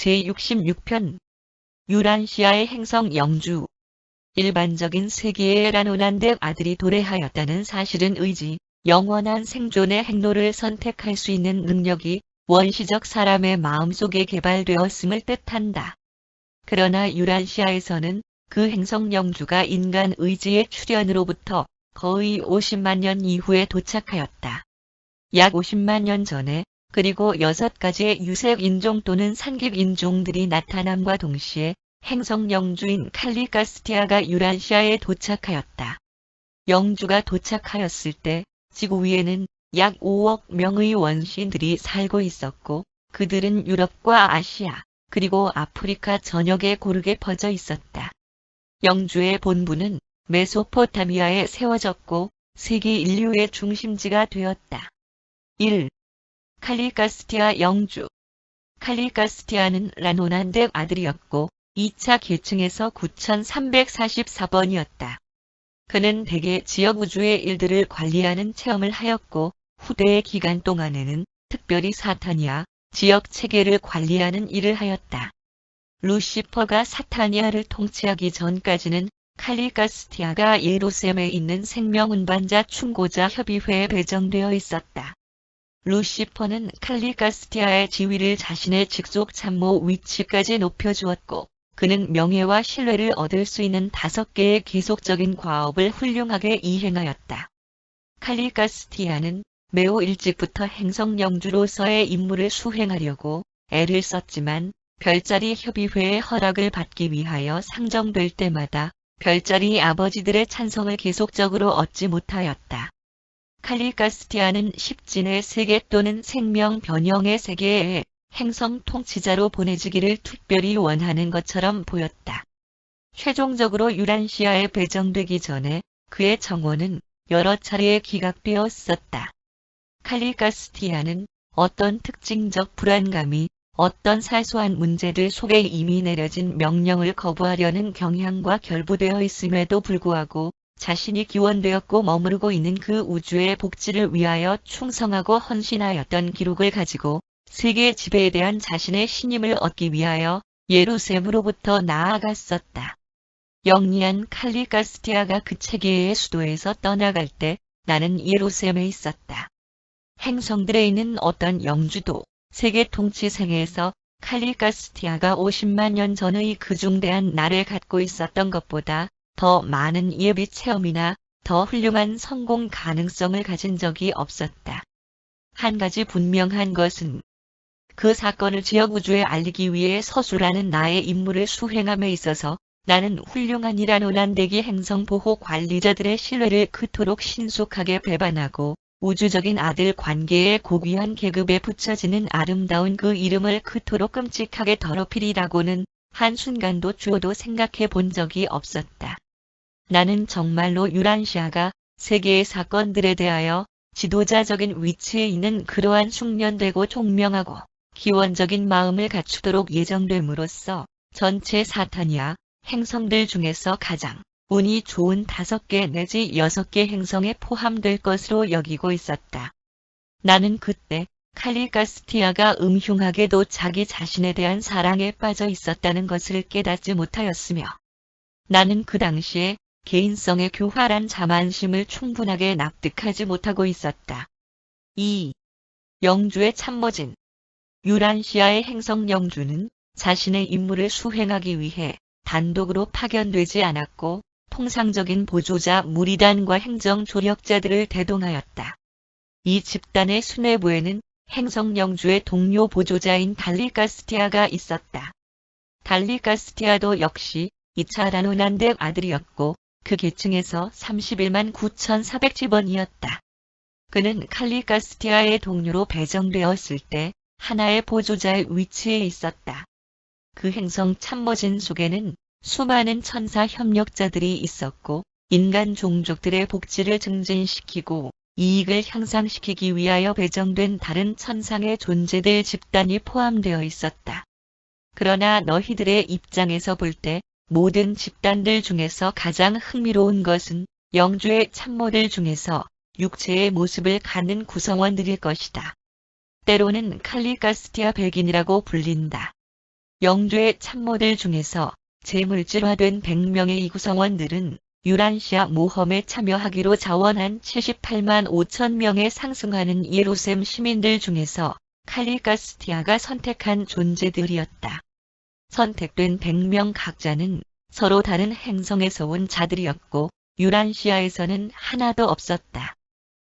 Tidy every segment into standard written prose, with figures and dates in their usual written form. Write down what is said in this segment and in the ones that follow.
제66편 유란시아의 행성 영주. 일반적인 세계의 라노난덱 아들이 도래하였다는 사실은 의지, 영원한 생존의 행로를 선택할 수 있는 능력이 원시적 사람의 마음속에 개발되었음을 뜻한다. 그러나 유란시아에서는 그 행성 영주가 인간 의지의 출현으로부터 거의 50만 년 이후에 도착하였다. 약 50만 년 전에 그리고 6가지의 유색 인종 또는 산깁 인종들이 나타남과 동시에 행성 영주인 칼리가스티아가 유란시아에 도착하였다. 영주가 도착하였을 때 지구 위에는 약 5억 명의 원시인들이 살고 있었고 그들은 유럽과 아시아 그리고 아프리카 전역에 고르게 퍼져 있었다. 영주의 본부는 메소포타미아에 세워졌고 세계 인류의 중심지가 되었다. 1. 칼리가스티아 영주. 칼리가스티아는 라노난덱 아들이었고 2차 계층에서 9344번이었다. 그는 대개 지역 우주의 일들을 관리하는 체험을 하였고 후대의 기간 동안에는 특별히 사타니아, 지역 체계를 관리하는 일을 하였다. 루시퍼가 사타니아를 통치하기 전까지는 칼리가스티아가 예루살렘에 있는 생명운반자 충고자 협의회에 배정되어 있었다. 루시퍼는 칼리가스티아의 지위를 자신의 직속 참모 위치까지 높여주었고 그는 명예와 신뢰를 얻을 수 있는 5개의 계속적인 과업을 훌륭하게 이행하였다. 칼리가스티아는 매우 일찍부터 행성 영주로서의 임무를 수행하려고 애를 썼지만 별자리 협의회의 허락을 받기 위하여 상정될 때마다 별자리 아버지들의 찬성을 계속적으로 얻지 못하였다. 칼리가스티아는 십진의 세계 또는 생명 변형의 세계에 행성 통치자로 보내지기를 특별히 원하는 것처럼 보였다. 최종적으로 유란시아에 배정되기 전에 그의 정원은 여러 차례 기각되었었다. 칼리가스티아는 어떤 특징적 불안감이 어떤 사소한 문제들 속에 이미 내려진 명령을 거부하려는 경향과 결부되어 있음에도 불구하고 자신이 기원되었고 머무르고 있는 그 우주의 복지를 위하여 충성하고 헌신하였던 기록을 가지고 세계 지배에 대한 자신의 신임을 얻기 위하여 예루살렘으로부터 나아갔었다. 영리한 칼리가스티아가 그 체계의 수도에서 떠나갈 때 나는 예루살렘에 있었다. 행성들에 있는 어떤 영주도 세계 통치 생애에서 칼리가스티아가 50만 년 전의 그 중대한 날을 갖고 있었던 것보다 더 많은 예비 체험이나 더 훌륭한 성공 가능성을 가진 적이 없었다. 한 가지 분명한 것은 그 사건을 지역 우주에 알리기 위해 서술하는 나의 임무를 수행함에 있어서 나는 훌륭한 라노난덱이 행성 보호 관리자들의 신뢰를 그토록 신속하게 배반하고 우주적인 아들 관계의 고귀한 계급에 붙여지는 아름다운 그 이름을 그토록 끔찍하게 더럽히리라고는 한순간도 주어도 생각해 본 적이 없었다. 나는 정말로 유란시아가 세계의 사건들에 대하여 지도자적인 위치에 있는 그러한 숙련되고 총명하고 기원적인 마음을 갖추도록 예정됨으로써 전체 사타니아 행성들 중에서 가장 운이 좋은 5개 내지 6개 행성에 포함될 것으로 여기고 있었다. 나는 그때 칼리가스티아가 음흉하게도 자기 자신에 대한 사랑에 빠져 있었다는 것을 깨닫지 못하였으며 나는 그 당시에 개인성의 교활한 자만심을 충분하게 납득하지 못하고 있었다. 2. 영주의 참모진. 유란시아의 행성 영주는 자신의 임무를 수행하기 위해 단독으로 파견되지 않았고 통상적인 보조자 무리단과 행정 조력자들을 대동하였다. 이 집단의 수뇌부에는 행성 영주의 동료 보조자인 칼리가스티아가 있었다. 칼리가스티아도 역시 2차 라노난덱 아들이었고 그 계층에서 31만 9,410번이었다. 그는 칼리가스티아의 동료로 배정되었을 때 하나의 보조자의 위치에 있었다. 그 행성 참모진 속에는 수많은 천사 협력자들이 있었고 인간 종족들의 복지를 증진시키고 이익을 향상시키기 위하여 배정된 다른 천상의 존재들 집단이 포함되어 있었다. 그러나 너희들의 입장에서 볼 때 모든 집단들 중에서 가장 흥미로운 것은 영주의 참모들 중에서 육체의 모습을 갖는 구성원들일 것이다. 때로는 칼리가스티아 백인이라고 불린다. 영주의 참모들 중에서 재물질화된 100명의 이 구성원들은 유란시아 모험에 참여하기로 자원한 78만 5천 명에 상승하는 예루살렘 시민들 중에서 칼리가스티아가 선택한 존재들이었다. 선택된 100명 각자는 서로 다른 행성에서 온 자들이었고 유란시아에서는 하나도 없었다.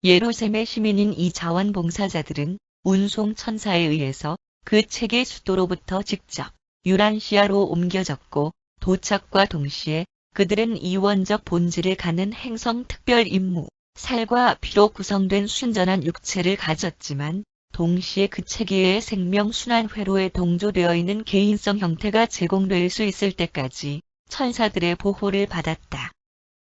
예루살렘의 시민인 이 자원봉사자들은 운송천사에 의해서 그 책의 수도로부터 직접 유란시아로 옮겨졌고 도착과 동시에 그들은 이원적 본질을 갖는 행성 특별 임무, 살과 피로 구성된 순전한 육체를 가졌지만 동시에 그 체계의 생명순환 회로에 동조되어 있는 개인성 형태가 제공될 수 있을 때까지 천사들의 보호를 받았다.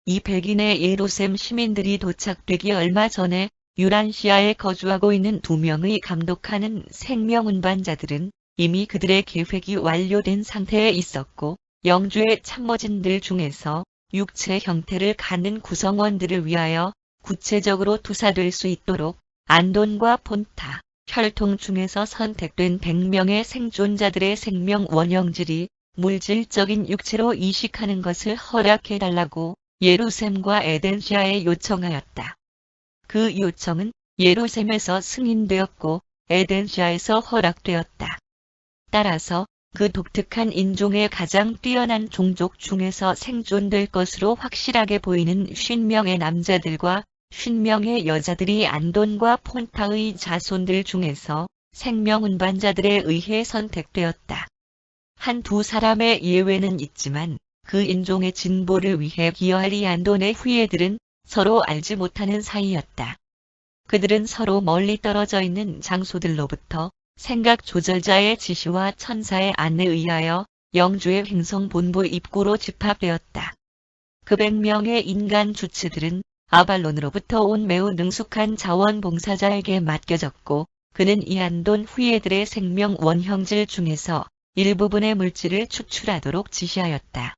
이 백인의 예루살렘 시민들이 도착되기 얼마 전에 유란시아에 거주하고 있는 2명의 감독하는 생명운반자들은 이미 그들의 계획이 완료된 상태에 있었고 영주의 참모진들 중에서 육체 형태를 갖는 구성원들을 위하여 구체적으로 투사될 수 있도록 안돈과 폰타, 혈통 중에서 선택된 100명의 생존자들의 생명 원형질이 물질적인 육체로 이식하는 것을 허락해달라고 예루살렘과 에덴시아에 요청하였다. 그 요청은 예루살렘에서 승인되었고 에덴시아에서 허락되었다. 따라서 그 독특한 인종의 가장 뛰어난 종족 중에서 생존될 것으로 확실하게 보이는 50명의 남자들과 50명의 여자들이 안돈과 폰타의 자손들 중에서 생명운반자들에 의해 선택되었다. 한두 사람의 예외는 있지만 그 인종의 진보를 위해 기여할 이 안돈의 후예들은 서로 알지 못하는 사이였다. 그들은 서로 멀리 떨어져 있는 장소들로부터 생각 조절자의 지시와 천사의 안내에 의하여 영주의 행성 본부 입구로 집합되었다. 그 100명의 인간 주치들은 아발론으로부터 온 매우 능숙한 자원봉사자에게 맡겨졌고 그는 이 안돈 후예들의 생명 원형질 중에서 일부분의 물질을 추출하도록 지시하였다.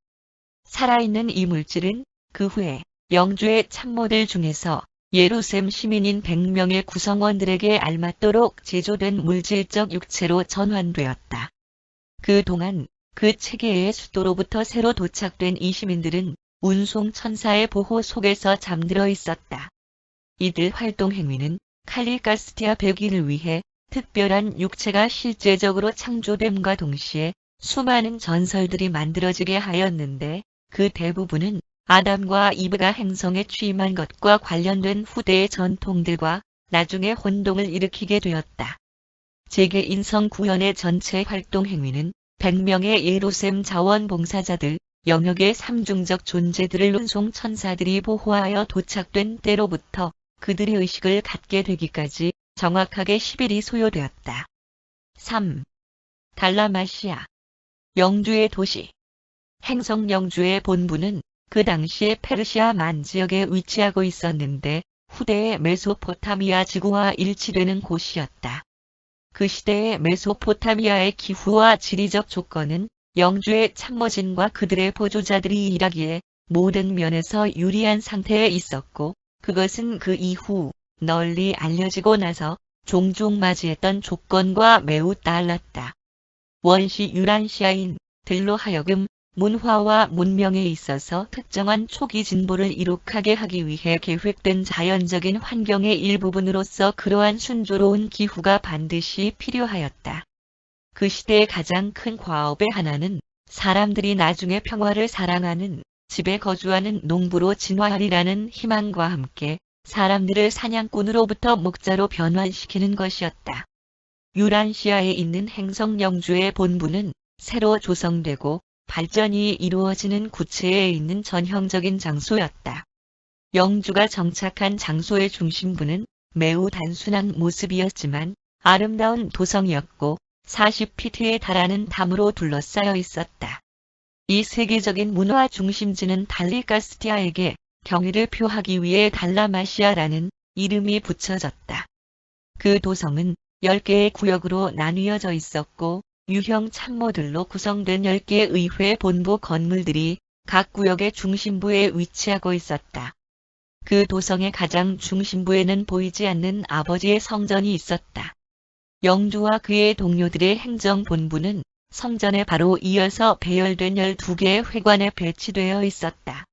살아있는 이 물질은 그 후에 영주의 참모들 중에서 예루살렘 시민인 100명의 구성원들에게 알맞도록 제조된 물질적 육체로 전환되었다. 그동안 그 체계의 수도로부터 새로 도착된 이 시민들은 운송천사의 보호 속에서 잠들어 있었다. 이들 활동 행위는 칼리가스티아 백인을 위해 특별한 육체가 실제적으로 창조됨과 동시에 수많은 전설들이 만들어지게 하였는데 그 대부분은 아담과 이브가 행성에 취임한 것과 관련된 후대의 전통들과 나중에 혼동을 일으키게 되었다. 재개인성 구현의 전체 활동 행위는 100명의 예루살렘 자원봉사자들, 영역의 삼중적 존재들을 운송천사들이 보호하여 도착된 때로부터 그들이 의식을 갖게 되기까지 정확하게 10일이 소요되었다. 3. 달라마시아. 영주의 도시. 행성 영주의 본부는 그 당시에 페르시아 만지역에 위치하고 있었는데 후대의 메소포타미아 지구와 일치되는 곳이었다. 그 시대의 메소포타미아의 기후와 지리적 조건은 영주의 참모진과 그들의 보조자들이 일하기에 모든 면에서 유리한 상태에 있었고 그것은 그 이후 널리 알려지고 나서 종종 맞이했던 조건과 매우 달랐다. 원시 유란시아인들로 하여금 문화와 문명에 있어서 특정한 초기 진보를 이룩하게 하기 위해 계획된 자연적인 환경의 일부분으로서 그러한 순조로운 기후가 반드시 필요하였다. 그 시대의 가장 큰 과업의 하나는 사람들이 나중에 평화를 사랑하는 집에 거주하는 농부로 진화하리라는 희망과 함께 사람들을 사냥꾼으로부터 목자로 변환시키는 것이었다. 유란시아에 있는 행성 영주의 본부는 새로 조성되고 발전이 이루어지는 구체에 있는 전형적인 장소였다. 영주가 정착한 장소의 중심부는 매우 단순한 모습이었지만 아름다운 도성이었고 40피트에 달하는 담으로 둘러싸여 있었다. 이 세계적인 문화 중심지는 달리가스티아에게 경의를 표하기 위해 달라마시아라는 이름이 붙여졌다. 그 도성은 10개의 구역으로 나뉘어져 있었고 유형 참모들로 구성된 10개의 의회 본부 건물들이 각 구역의 중심부에 위치하고 있었다. 그 도성의 가장 중심부에는 보이지 않는 아버지의 성전이 있었다. 영주와 그의 동료들의 행정본부는 성전에 바로 이어서 배열된 12개의 회관에 배치되어 있었다.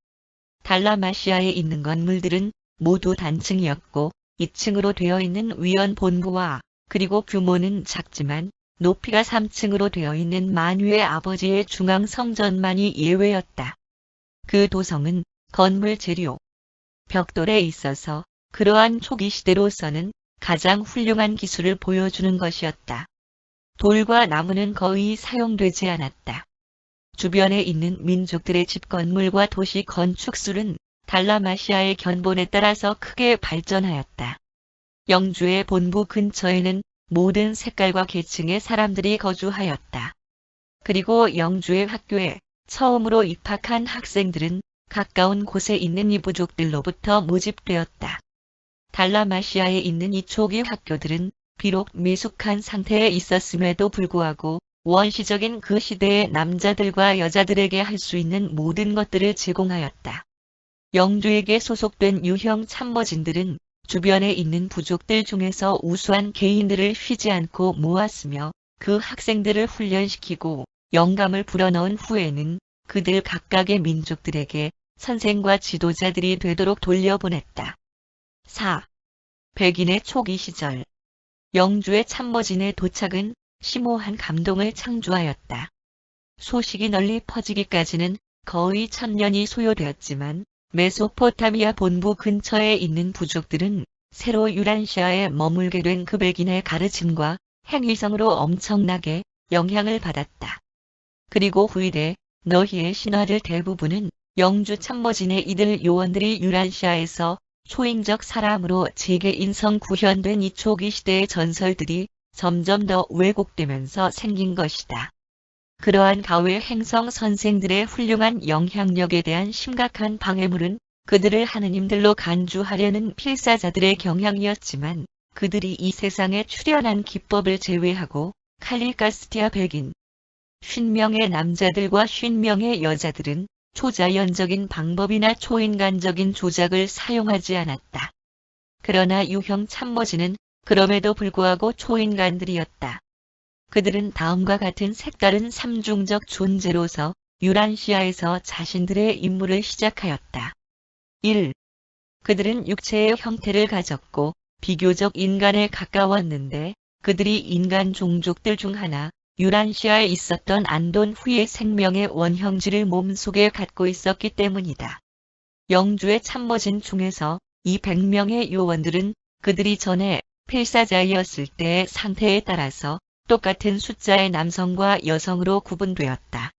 달라마시아에 있는 건물들은 모두 단층이었고 2층으로 되어 있는 위원 본부와 그리고 규모는 작지만 높이가 3층으로 되어 있는 만유의 아버지의 중앙 성전만이 예외였다. 그 도성은 건물 재료, 벽돌에 있어서 그러한 초기 시대로서는 가장 훌륭한 기술을 보여주는 것이었다. 돌과 나무는 거의 사용되지 않았다. 주변에 있는 민족들의 집 건물과 도시 건축술은 달라마시아의 견본에 따라서 크게 발전하였다. 영주의 본부 근처에는 모든 색깔과 계층의 사람들이 거주하였다. 그리고 영주의 학교에 처음으로 입학한 학생들은 가까운 곳에 있는 이 부족들로부터 모집되었다. 달라마시아에 있는 이 초기 학교들은 비록 미숙한 상태에 있었음에도 불구하고 원시적인 그 시대의 남자들과 여자들에게 할 수 있는 모든 것들을 제공하였다. 영주에게 소속된 유형 참모진들은 주변에 있는 부족들 중에서 우수한 개인들을 쉬지 않고 모았으며 그 학생들을 훈련시키고 영감을 불어넣은 후에는 그들 각각의 민족들에게 선생과 지도자들이 되도록 돌려보냈다. 4. 백인의 초기 시절. 영주의 참모진의 도착은 심오한 감동을 창조하였다. 소식이 널리 퍼지기까지는 거의 1000년이 소요되었지만 메소포타미아 본부 근처에 있는 부족들은 새로 유란시아에 머물게 된 그 백인의 가르침과 행위성으로 엄청나게 영향을 받았다. 그리고 후일에 너희의 신화들 대부분은 영주 참모진의 이들 요원들이 유란시아에서 초인적 사람으로 재계 인성 구현된 이 초기 시대의 전설들이 점점 더 왜곡되면서 생긴 것이다. 그러한 가외 행성 선생들의 훌륭한 영향력에 대한 심각한 방해물은 그들을 하느님들로 간주하려는 필사자들의 경향이었지만 그들이 이 세상에 출현한 기법을 제외하고 칼리가스티아 백인 50명의 남자들과 50명의 여자들은 초자연적인 방법이나 초인간적인 조작을 사용하지 않았다. 그러나 유형 참모진은 그럼에도 불구하고 초인간들이었다. 그들은 다음과 같은 색다른 삼중적 존재로서 유란시아에서 자신들의 임무를 시작하였다. 1. 그들은 육체의 형태를 가졌고 비교적 인간에 가까웠는데 그들이 인간 종족들 중 하나 유란시아에 있었던 안돈 후의 생명의 원형질을 몸속에 갖고 있었기 때문이다. 영주의 참모진 중에서 이 100명의 요원들은 그들이 전에 필사자이었을 때의 상태에 따라서 똑같은 숫자의 남성과 여성으로 구분되었다.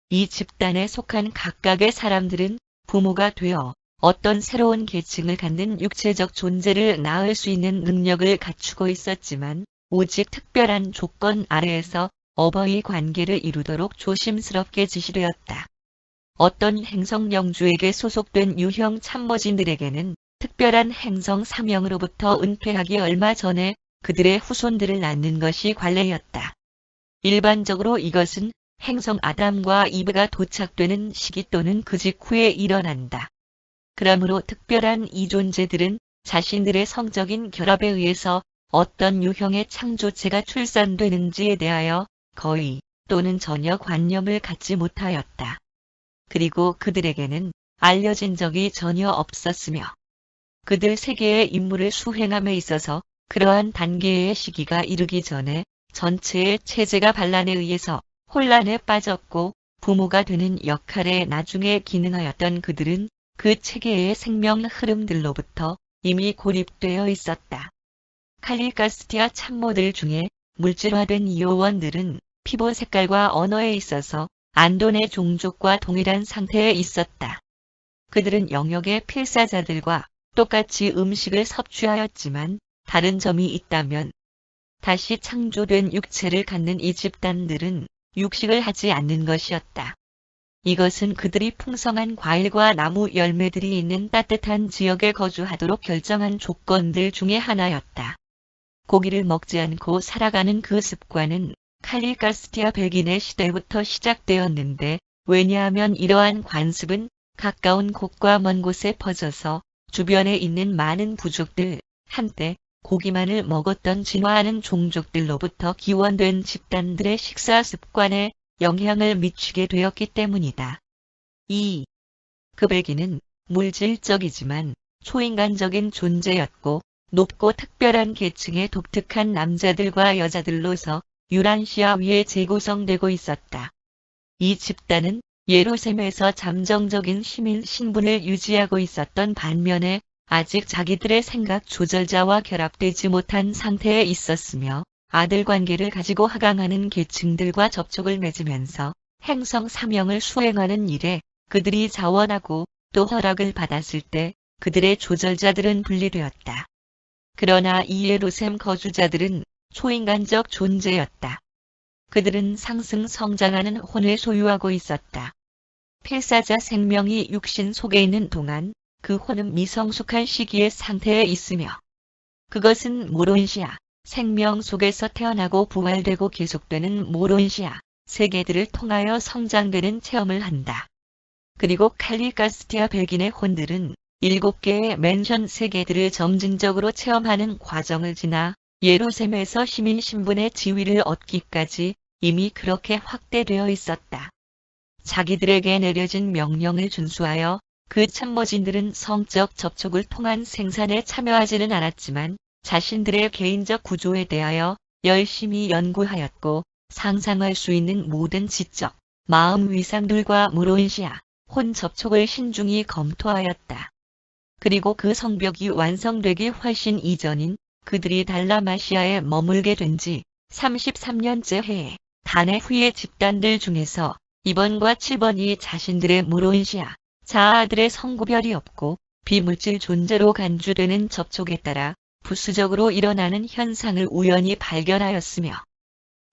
이 집단에 속한 각각의 사람들은 부모가 되어 어떤 새로운 계층을 갖는 육체적 존재를 낳을 수 있는 능력을 갖추고 있었지만 오직 특별한 조건 아래에서 어버이 관계를 이루도록 조심스럽게 지시되었다. 어떤 행성 영주에게 소속된 유형 참모진들에게는 특별한 행성 사명으로부터 은퇴하기 얼마 전에 그들의 후손들을 낳는 것이 관례였다. 일반적으로 이것은 행성 아담과 이브가 도착되는 시기 또는 그 직후에 일어난다. 그러므로 특별한 이 존재들은 자신들의 성적인 결합에 의해서 어떤 유형의 창조체가 출산되는지에 대하여 거의 또는 전혀 관념을 갖지 못하였다. 그리고 그들에게는 알려진 적이 전혀 없었으며 그들 세계의 임무를 수행함에 있어서 그러한 단계의 시기가 이르기 전에 전체의 체제가 반란에 의해서 혼란에 빠졌고 부모가 되는 역할에 나중에 기능하였던 그들은 그 체계의 생명 흐름들로부터 이미 고립되어 있었다. 칼리가스티아 참모들 중에 물질화된 요원들은 피부 색깔과 언어에 있어서 안돈의 종족과 동일한 상태에 있었다. 그들은 영역의 필사자들과 똑같이 음식을 섭취하였지만 다른 점이 있다면 다시 창조된 육체를 갖는 이 집단들은 육식을 하지 않는 것이었다. 이것은 그들이 풍성한 과일과 나무 열매들이 있는 따뜻한 지역에 거주하도록 결정한 조건들 중에 하나였다. 고기를 먹지 않고 살아가는 그 습관은 칼리가스티아 백인의 시대부터 시작되었는데 왜냐하면 이러한 관습은 가까운 곳과 먼 곳에 퍼져서 주변에 있는 많은 부족들, 한때 고기만을 먹었던 진화하는 종족들로부터 기원된 집단들의 식사 습관에 영향을 미치게 되었기 때문이다. 2. 급액이는 물질적이지만 초인간적인 존재였고 높고 특별한 계층의 독특한 남자들과 여자들로서 유란시아 위에 재구성되고 있었다. 이 집단은 예루살렘에서 잠정적인 시민 신분을 유지하고 있었던 반면에 아직 자기들의 생각 조절자와 결합되지 못한 상태에 있었으며 아들 관계를 가지고 하강하는 계층들과 접촉을 맺으면서 행성 사명을 수행하는 일에 그들이 자원하고 또 허락을 받았을 때 그들의 조절자들은 분리되었다. 그러나 이 예루살렘 거주자들은 초인간적 존재였다. 그들은 상승 성장하는 혼을 소유하고 있었다. 필사자 생명이 육신 속에 있는 동안 그 혼은 미성숙한 시기의 상태에 있으며 그것은 모론시아, 생명 속에서 태어나고 부활되고 계속되는 모론시아, 세계들을 통하여 성장되는 체험을 한다. 그리고 칼리가스티아 백인의 혼들은 7개의 맨션 세계들을 점진적으로 체험하는 과정을 지나 예루살렘에서 시민 신분의 지위를 얻기까지 이미 그렇게 확대되어 있었다. 자기들에게 내려진 명령을 준수하여 그 참모진들은 성적 접촉을 통한 생산에 참여하지는 않았지만 자신들의 개인적 구조에 대하여 열심히 연구하였고 상상할 수 있는 모든 지적, 마음 위상들과 모론시아, 혼 접촉을 신중히 검토하였다. 그리고 그 성벽이 완성되기 훨씬 이전인 그들이 달라마시아에 머물게 된 지 33년째 해에 단해 후의 집단들 중에서 2번과 7번이 자신들의 모론시아, 자아들의 성구별이 없고 비물질 존재로 간주되는 접촉에 따라 부수적으로 일어나는 현상을 우연히 발견하였으며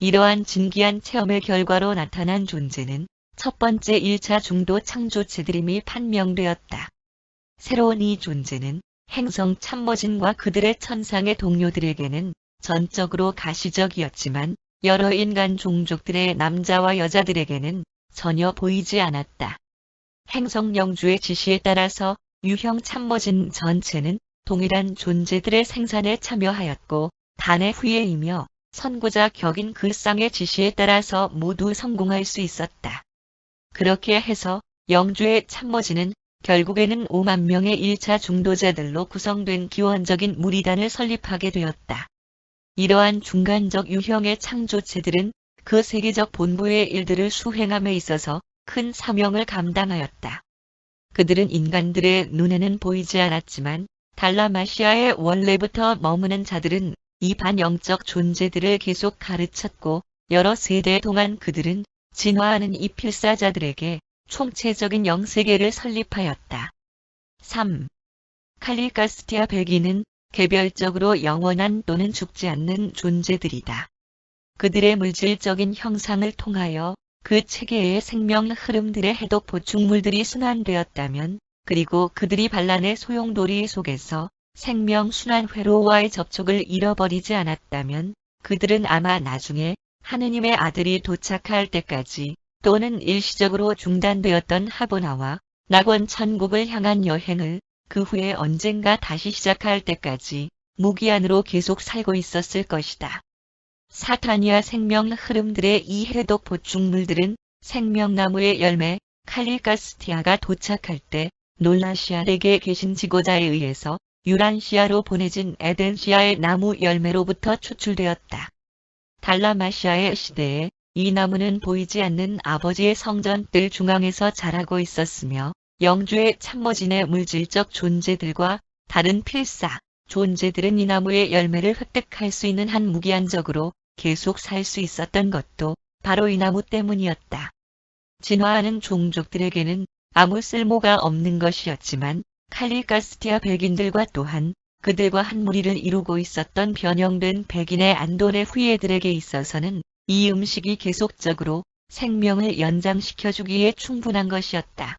이러한 진기한 체험의 결과로 나타난 존재는 첫 번째 1차 중도 창조체들임이 판명되었다. 새로운 이 존재는 행성 참모진과 그들의 천상의 동료들에게는 전적으로 가시적이었지만 여러 인간 종족들의 남자와 여자들에게는 전혀 보이지 않았다. 행성 영주의 지시에 따라서 유형 참모진 전체는 동일한 존재들의 생산에 참여하였고 단해 후예이며 선구자 격인 그 쌍의 지시에 따라서 모두 성공할 수 있었다. 그렇게 해서 영주의 참모진은 결국에는 5만 명의 1차 중도자들로 구성된 기원적인 무리단을 설립하게 되었다. 이러한 중간적 유형의 창조체들은 그 세계적 본부의 일들을 수행함에 있어서 큰 사명을 감당하였다. 그들은 인간들의 눈에는 보이지 않았지만 달라마시아에 원래부터 머무는 자들은 이 반영적 존재들을 계속 가르쳤고 여러 세대 동안 그들은 진화하는 이 필사자들에게 총체적인 영세계를 설립하였다. 3. 칼리가스티아 백인은 개별적으로 영원한 또는 죽지 않는 존재들이다. 그들의 물질적인 형상을 통하여 그 체계의 생명 흐름들의 해독 보충물들이 순환되었다면 그리고 그들이 반란의 소용돌이 속에서 생명 순환 회로와의 접촉을 잃어버리지 않았다면 그들은 아마 나중에 하느님의 아들이 도착할 때까지 또는 일시적으로 중단되었던 하보나와 낙원 천국을 향한 여행을 그 후에 언젠가 다시 시작할 때까지 무기한으로 계속 살고 있었을 것이다. 사타니아 생명 흐름들의 이 해독 보충물들은 생명나무의 열매 칼리가스티아가 도착할 때 놀라시아에게 계신 지고자에 의해서 유란시아로 보내진 에덴시아의 나무 열매로부터 추출되었다. 달라마시아의 시대에 이 나무는 보이지 않는 아버지의 성전뜰 중앙에서 자라고 있었으며 영주의 참모진의 물질적 존재들과 다른 필사 존재들은 이 나무의 열매를 획득할 수 있는 한 무기한적으로 계속 살 수 있었던 것도 바로 이 나무 때문이었다. 진화하는 종족들에게는 아무 쓸모가 없는 것이었지만 칼리가스티아 백인들과 또한 그들과 한 무리를 이루고 있었던 변형된 백인의 안돈의 후예들에게 있어서는 이 음식이 계속적으로 생명을 연장시켜주기에 충분한 것이었다.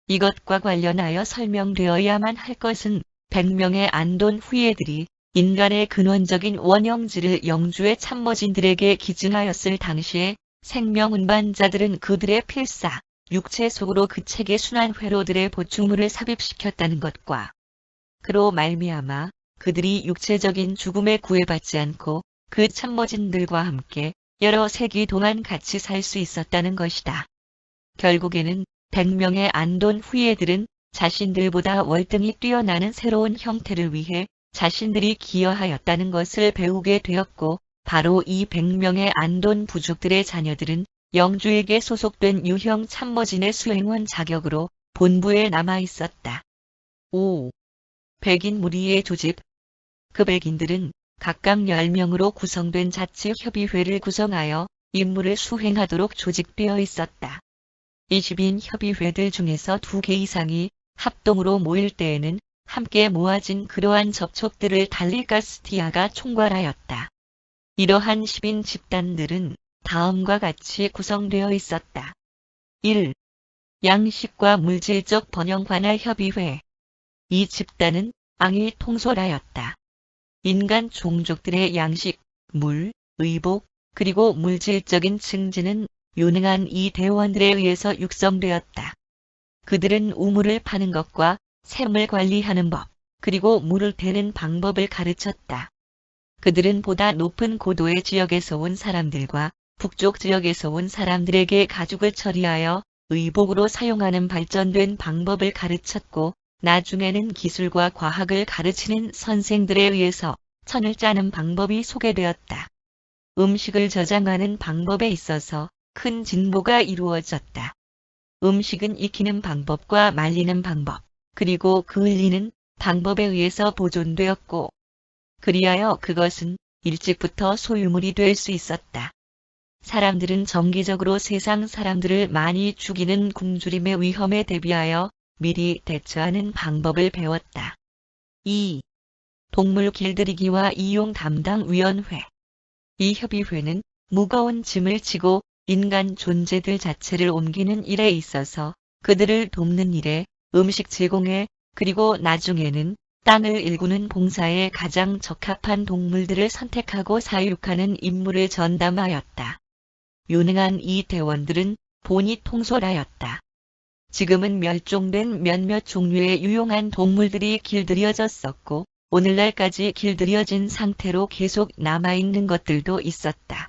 이것과 관련하여 설명되어야만 할 것은 100명의 안돈 후예들이 인간의 근원적인 원형질을 영주의 참모진들에게 기증하였을 당시에 생명 운반자들은 그들의 필사, 육체 속으로 그 체계 순환 회로들의 보충물을 삽입시켰다는 것과 그로 말미암아 그들이 육체적인 죽음에 구애받지 않고 그 참모진들과 함께 여러 세기 동안 같이 살 수 있었다는 것이다. 결국에는 100명의 안돈 후예들은 자신들보다 월등히 뛰어나는 새로운 형태를 위해 자신들이 기여하였다는 것을 배우게 되었고, 바로 이 100명의 안돈 부족들의 자녀들은 영주에게 소속된 유형 참모진의 수행원 자격으로 본부에 남아 있었다. 5. 백인 무리의 조직. 그 백인들은 각각 10명으로 구성된 자치협의회를 구성하여 임무를 수행하도록 조직되어 있었다. 20인 협의회들 중에서 2개 이상이 합동으로 모일 때에는 함께 모아진 그러한 접촉들을 달리가스티아가 총괄하였다. 이러한 10인 집단들은 다음과 같이 구성되어 있었다. 1. 양식과 물질적 번영 관할 협의회. 이 집단은 앙이 통솔하였다. 인간 종족들의 양식, 물, 의복, 그리고 물질적인 증진은 유능한 이 대원들에 의해서 육성되었다. 그들은 우물을 파는 것과 샘을 관리하는 법, 그리고 물을 대는 방법을 가르쳤다. 그들은 보다 높은 고도의 지역에서 온 사람들과 북쪽 지역에서 온 사람들에게 가죽을 처리하여 의복으로 사용하는 발전된 방법을 가르쳤고, 나중에는 기술과 과학을 가르치는 선생들에 의해서 천을 짜는 방법이 소개되었다. 음식을 저장하는 방법에 있어서 큰 진보가 이루어졌다. 음식은 익히는 방법과 말리는 방법, 그리고 그을리는 방법에 의해서 보존되었고, 그리하여 그것은 일찍부터 소유물이 될 수 있었다. 사람들은 정기적으로 세상 사람들을 많이 죽이는 굶주림의 위험에 대비하여 미리 대처하는 방법을 배웠다. 2. 동물 길들이기와 이용 담당 위원회. 이 협의회는 무거운 짐을 지고 인간 존재들 자체를 옮기는 일에 있어서 그들을 돕는 일에, 음식 제공에, 그리고 나중에는 땅을 일구는 봉사에 가장 적합한 동물들을 선택하고 사육하는 임무를 전담하였다. 유능한 이 대원들은 본이 통솔하였다. 지금은 멸종된 몇몇 종류의 유용한 동물들이 길들여졌었고, 오늘날까지 길들여진 상태로 계속 남아있는 것들도 있었다.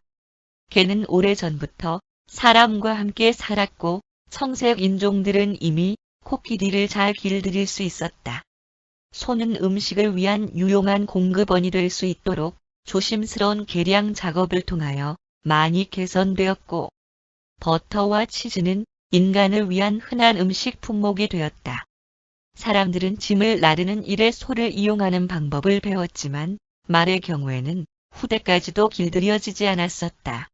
개는 오래전부터 사람과 함께 살았고, 청색 인종들은 이미 코끼리를 잘 길들일 수 있었다. 소는 음식을 위한 유용한 공급원이 될 수 있도록 조심스러운 계량 작업을 통하여 많이 개선되었고, 버터와 치즈는 인간을 위한 흔한 음식 품목이 되었다. 사람들은 짐을 나르는 일에 소를 이용하는 방법을 배웠지만, 말의 경우에는 후대까지도 길들여지지 않았었다.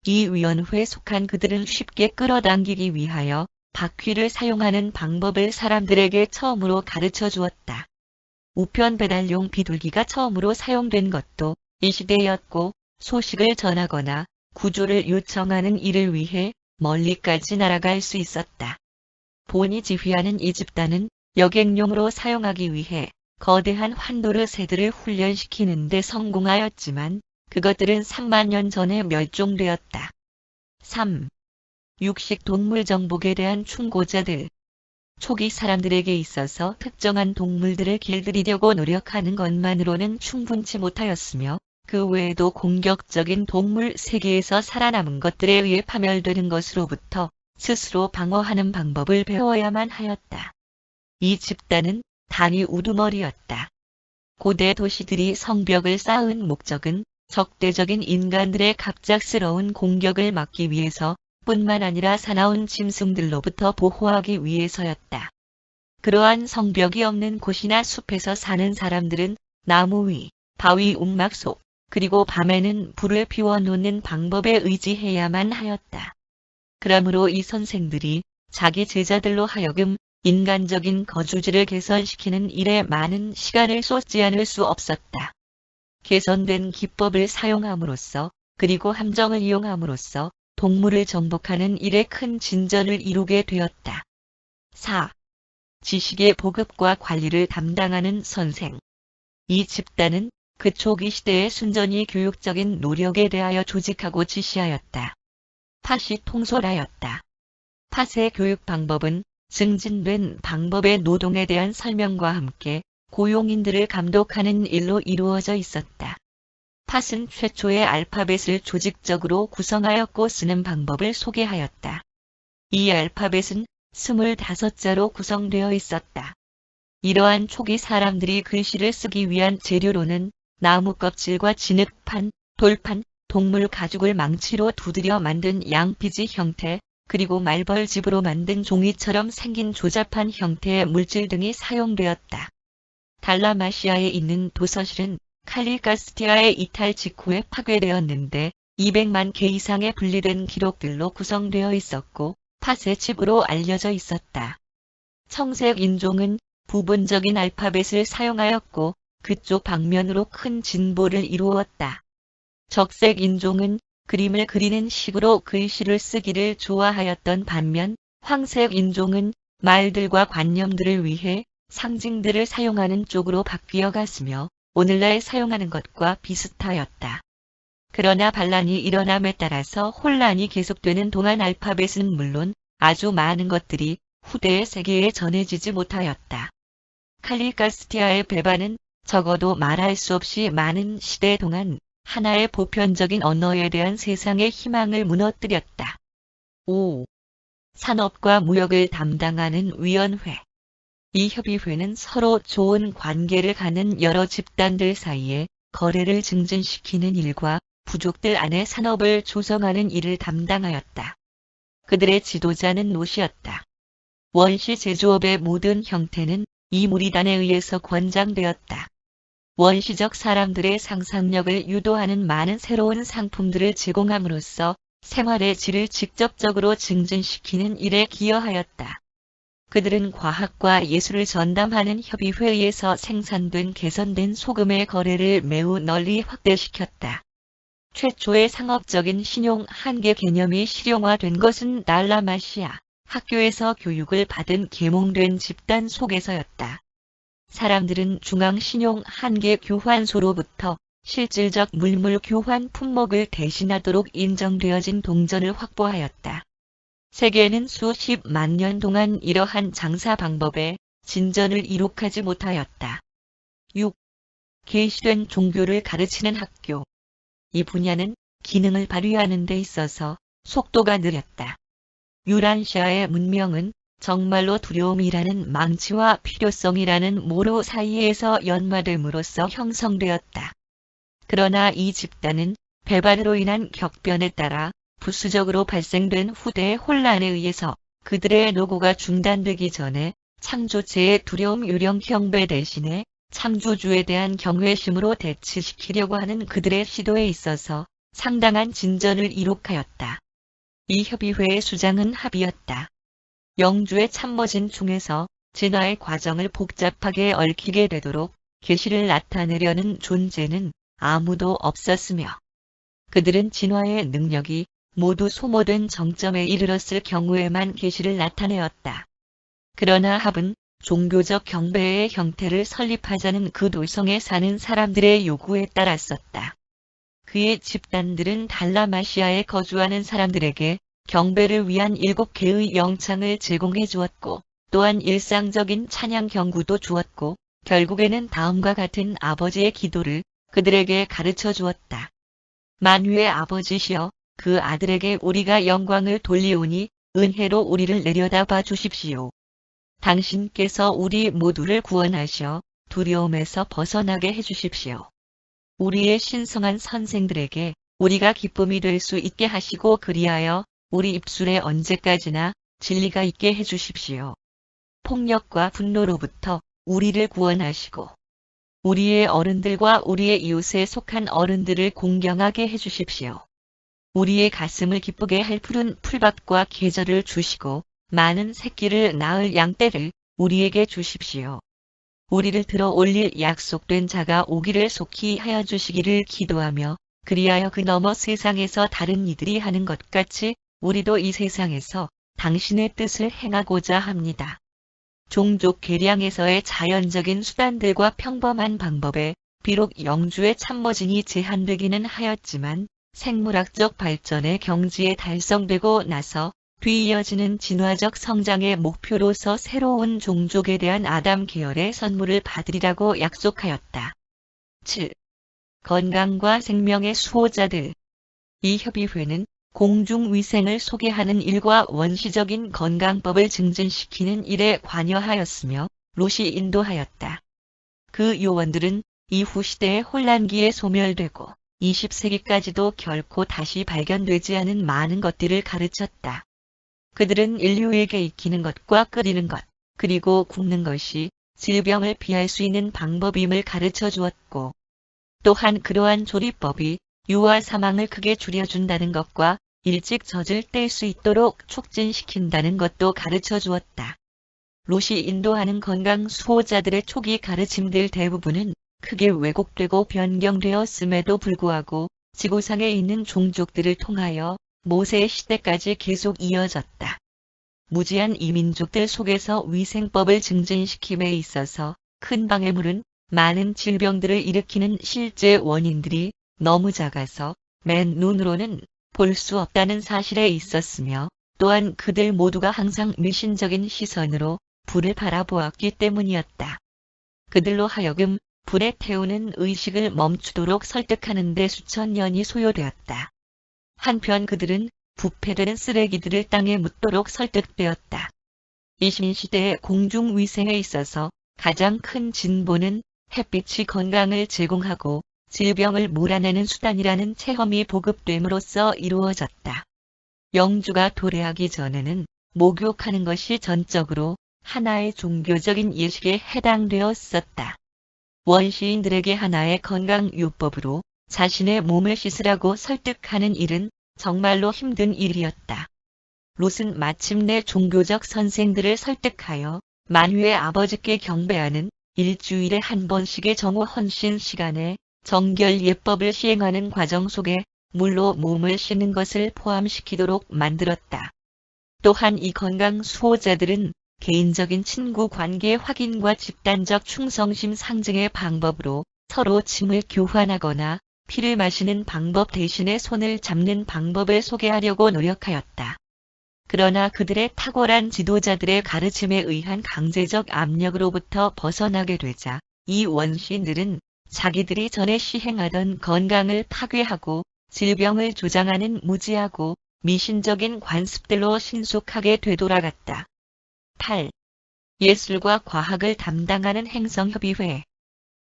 이 위원회에 속한 그들은 쉽게 끌어당기기 위하여 바퀴를 사용하는 방법을 사람들에게 처음으로 가르쳐 주었다. 우편 배달용 비둘기가 처음으로 사용된 것도 이 시대였고, 소식을 전하거나 구조를 요청하는 일을 위해 멀리까지 날아갈 수 있었다. 본이 지휘하는 이 집단은 여객용으로 사용하기 위해 거대한 환도르 새들을 훈련시키는 데 성공하였지만, 그것들은 3만 년 전에 멸종되었다. 3. 육식 동물 정복에 대한 충고자들. 초기 사람들에게 있어서 특정한 동물들을 길들이려고 노력하는 것만으로는 충분치 못하였으며, 그 외에도 공격적인 동물 세계에서 살아남은 것들에 의해 파멸되는 것으로부터 스스로 방어하는 방법을 배워야만 하였다. 이 집단은 단위 우두머리였다. 고대 도시들이 성벽을 쌓은 목적은 적대적인 인간들의 갑작스러운 공격을 막기 위해서 뿐만 아니라 사나운 짐승들로부터 보호하기 위해서였다. 그러한 성벽이 없는 곳이나 숲에서 사는 사람들은 나무 위, 바위 움막 속, 그리고 밤에는 불을 피워놓는 방법에 의지해야만 하였다. 그러므로 이 선생들이 자기 제자들로 하여금 인간적인 거주지를 개선시키는 일에 많은 시간을 쏟지 않을 수 없었다. 개선된 기법을 사용함으로써, 그리고 함정을 이용함으로써 동물을 정복하는 일에 큰 진전을 이루게 되었다. 4. 지식의 보급과 관리를 담당하는 선생. 이 집단은 그 초기 시대의 순전히 교육적인 노력에 대하여 조직하고 지시하였다. 팥이 통솔하였다. 팥의 교육 방법은 증진된 방법의 노동에 대한 설명과 함께 고용인들을 감독하는 일로 이루어져 있었다. 팟은 최초의 알파벳을 조직적으로 구성하였고 쓰는 방법을 소개하였다. 이 알파벳은 25자로 구성되어 있었다. 이러한 초기 사람들이 글씨를 쓰기 위한 재료로는 나무 껍질과 진흙판, 돌판, 동물 가죽을 망치로 두드려 만든 양피지 형태, 그리고 말벌집으로 만든 종이처럼 생긴 조잡한 형태의 물질 등이 사용되었다. 달라마시아에 있는 도서실은 칼리가스티아의 이탈 직후에 파괴되었는데 200만 개 이상의 분리된 기록들로 구성되어 있었고 팟의 칩으로 알려져 있었다. 청색 인종은 부분적인 알파벳을 사용하였고 그쪽 방면으로 큰 진보를 이루었다. 적색 인종은 그림을 그리는 식으로 글씨를 쓰기를 좋아하였던 반면 황색 인종은 말들과 관념들을 위해 상징들을 사용하는 쪽으로 바뀌어 갔으며 오늘날 사용하는 것과 비슷하였다. 그러나 반란이 일어남에 따라서 혼란이 계속되는 동안 알파벳은 물론 아주 많은 것들이 후대의 세계에 전해지지 못하였다. 칼리가스티아의 배반은 적어도 말할 수 없이 많은 시대 동안 하나의 보편적인 언어에 대한 세상의 희망을 무너뜨렸다. 5. 산업과 무역을 담당하는 위원회. 이 협의회는 서로 좋은 관계를 갖는 여러 집단들 사이에 거래를 증진시키는 일과 부족들 안에 산업을 조성하는 일을 담당하였다. 그들의 지도자는 노시였다. 원시 제조업의 모든 형태는 이 무리단에 의해서 권장되었다. 원시적 사람들의 상상력을 유도하는 많은 새로운 상품들을 제공함으로써 생활의 질을 직접적으로 증진시키는 일에 기여하였다. 그들은 과학과 예술을 전담하는 협의회에서 생산된 개선된 소금의 거래를 매우 널리 확대시켰다. 최초의 상업적인 신용 한계 개념이 실용화된 것은 달라마시아 학교에서 교육을 받은 계몽된 집단 속에서였다. 사람들은 중앙 신용 한계 교환소로부터 실질적 물물 교환 품목을 대신하도록 인정되어진 동전을 확보하였다. 세계는 수십만 년 동안 이러한 장사 방법에 진전을 이룩하지 못하였다. 6. 계시된 종교를 가르치는 학교. 이 분야는 기능을 발휘하는 데 있어서 속도가 느렸다. 유란시아의 문명은 정말로 두려움이라는 망치와 필요성이라는 모로 사이에서 연마됨으로써 형성되었다. 그러나 이 집단은 배반으로 인한 격변에 따라 부수적으로 발생된 후대의 혼란에 의해서 그들의 노고가 중단되기 전에 창조체의 두려움 유령 경배 대신에 창조주에 대한 경외심으로 대치시키려고 하는 그들의 시도에 있어서 상당한 진전을 이룩하였다. 이 협의회의 수장은 합의였다. 영주의 참모진 중에서 진화의 과정을 복잡하게 얽히게 되도록 계시를 나타내려는 존재는 아무도 없었으며 그들은 진화의 능력이 모두 소모된 정점에 이르렀을 경우에만 계시를 나타내었다. 그러나 합은 종교적 경배의 형태를 설립하자는 그 도성에 사는 사람들의 요구에 따랐었다. 그의 집단들은 달라마시아에 거주하는 사람들에게 경배를 위한 7개의 영창을 제공해 주었고 또한 일상적인 찬양 경구도 주었고 결국에는 다음과 같은 아버지의 기도를 그들에게 가르쳐 주었다. 만유의 아버지시여 그 아들에게 우리가 영광을 돌리오니 은혜로 우리를 내려다봐 주십시오. 당신께서 우리 모두를 구원하셔 두려움에서 벗어나게 해주십시오. 우리의 신성한 선생들에게 우리가 기쁨이 될 수 있게 하시고 그리하여 우리 입술에 언제까지나 진리가 있게 해주십시오. 폭력과 분노로부터 우리를 구원하시고 우리의 어른들과 우리의 이웃에 속한 어른들을 공경하게 해주십시오. 우리의 가슴을 기쁘게 할 푸른 풀밭과 계절을 주시고 많은 새끼를 낳을 양떼를 우리에게 주십시오. 우리를 들어 올릴 약속된 자가 오기를 속히 하여 주시기를 기도하며 그리하여 그 너머 세상에서 다른 이들이 하는 것 같이 우리도 이 세상에서 당신의 뜻을 행하고자 합니다. 종족 계량에서의 자연적인 수단들과 평범한 방법에 비록 영주의 참모진이 제한되기는 하였지만 생물학적 발전의 경지에 달성되고 나서 뒤이어지는 진화적 성장의 목표로서 새로운 종족에 대한 아담 계열의 선물을 받으리라고 약속하였다. 7. 건강과 생명의 수호자들. 이 협의회는 공중위생을 소개하는 일과 원시적인 건강법을 증진시키는 일에 관여하였으며 롯이 인도하였다. 그 요원들은 이후 시대의 혼란기에 소멸되고 20세기까지도 결코 다시 발견되지 않은 많은 것들을 가르쳤다. 그들은 인류에게 익히는 것과 끓이는 것, 그리고 굽는 것이 질병을 피할 수 있는 방법임을 가르쳐 주었고, 또한 그러한 조리법이 유아 사망을 크게 줄여준다는 것과 일찍 젖을 뗄 수 있도록 촉진시킨다는 것도 가르쳐 주었다. 롯이 인도하는 건강 수호자들의 초기 가르침들 대부분은 크게 왜곡되고 변경되었음에도 불구하고 지구상에 있는 종족들을 통하여 모세 시대까지 계속 이어졌다. 무지한 이민족들 속에서 위생법을 증진시킴에 있어서 큰 방해물은 많은 질병들을 일으키는 실제 원인들이 너무 작아서 맨 눈으로는 볼 수 없다는 사실에 있었으며, 또한 그들 모두가 항상 미신적인 시선으로 불을 바라보았기 때문이었다. 그들로 하여금 불에 태우는 의식을 멈추도록 설득하는 데 수천 년이 소요되었다. 한편 그들은 부패되는 쓰레기들을 땅에 묻도록 설득되었다. 이 신시대의 공중위생에 있어서 가장 큰 진보는 햇빛이 건강을 제공하고 질병을 몰아내는 수단이라는 체험이 보급됨으로써 이루어졌다. 영주가 도래하기 전에는 목욕하는 것이 전적으로 하나의 종교적인 예식에 해당되었었다. 원시인들에게 하나의 건강요법으로 자신의 몸을 씻으라고 설득하는 일은 정말로 힘든 일이었다. 롯은 마침내 종교적 선생들을 설득하여 만유의 아버지께 경배하는 일주일에 한 번씩의 정오 헌신 시간에 정결 예법을 시행하는 과정 속에 물로 몸을 씻는 것을 포함시키도록 만들었다. 또한 이 건강 수호자들은 개인적인 친구 관계 확인과 집단적 충성심 상징의 방법으로 서로 침을 교환하거나 피를 마시는 방법 대신에 손을 잡는 방법을 소개하려고 노력하였다. 그러나 그들의 탁월한 지도자들의 가르침에 의한 강제적 압력으로부터 벗어나게 되자 이 원시인들은 자기들이 전에 시행하던 건강을 파괴하고 질병을 조장하는 무지하고 미신적인 관습들로 신속하게 되돌아갔다. 8. 예술과 과학을 담당하는 행성협의회.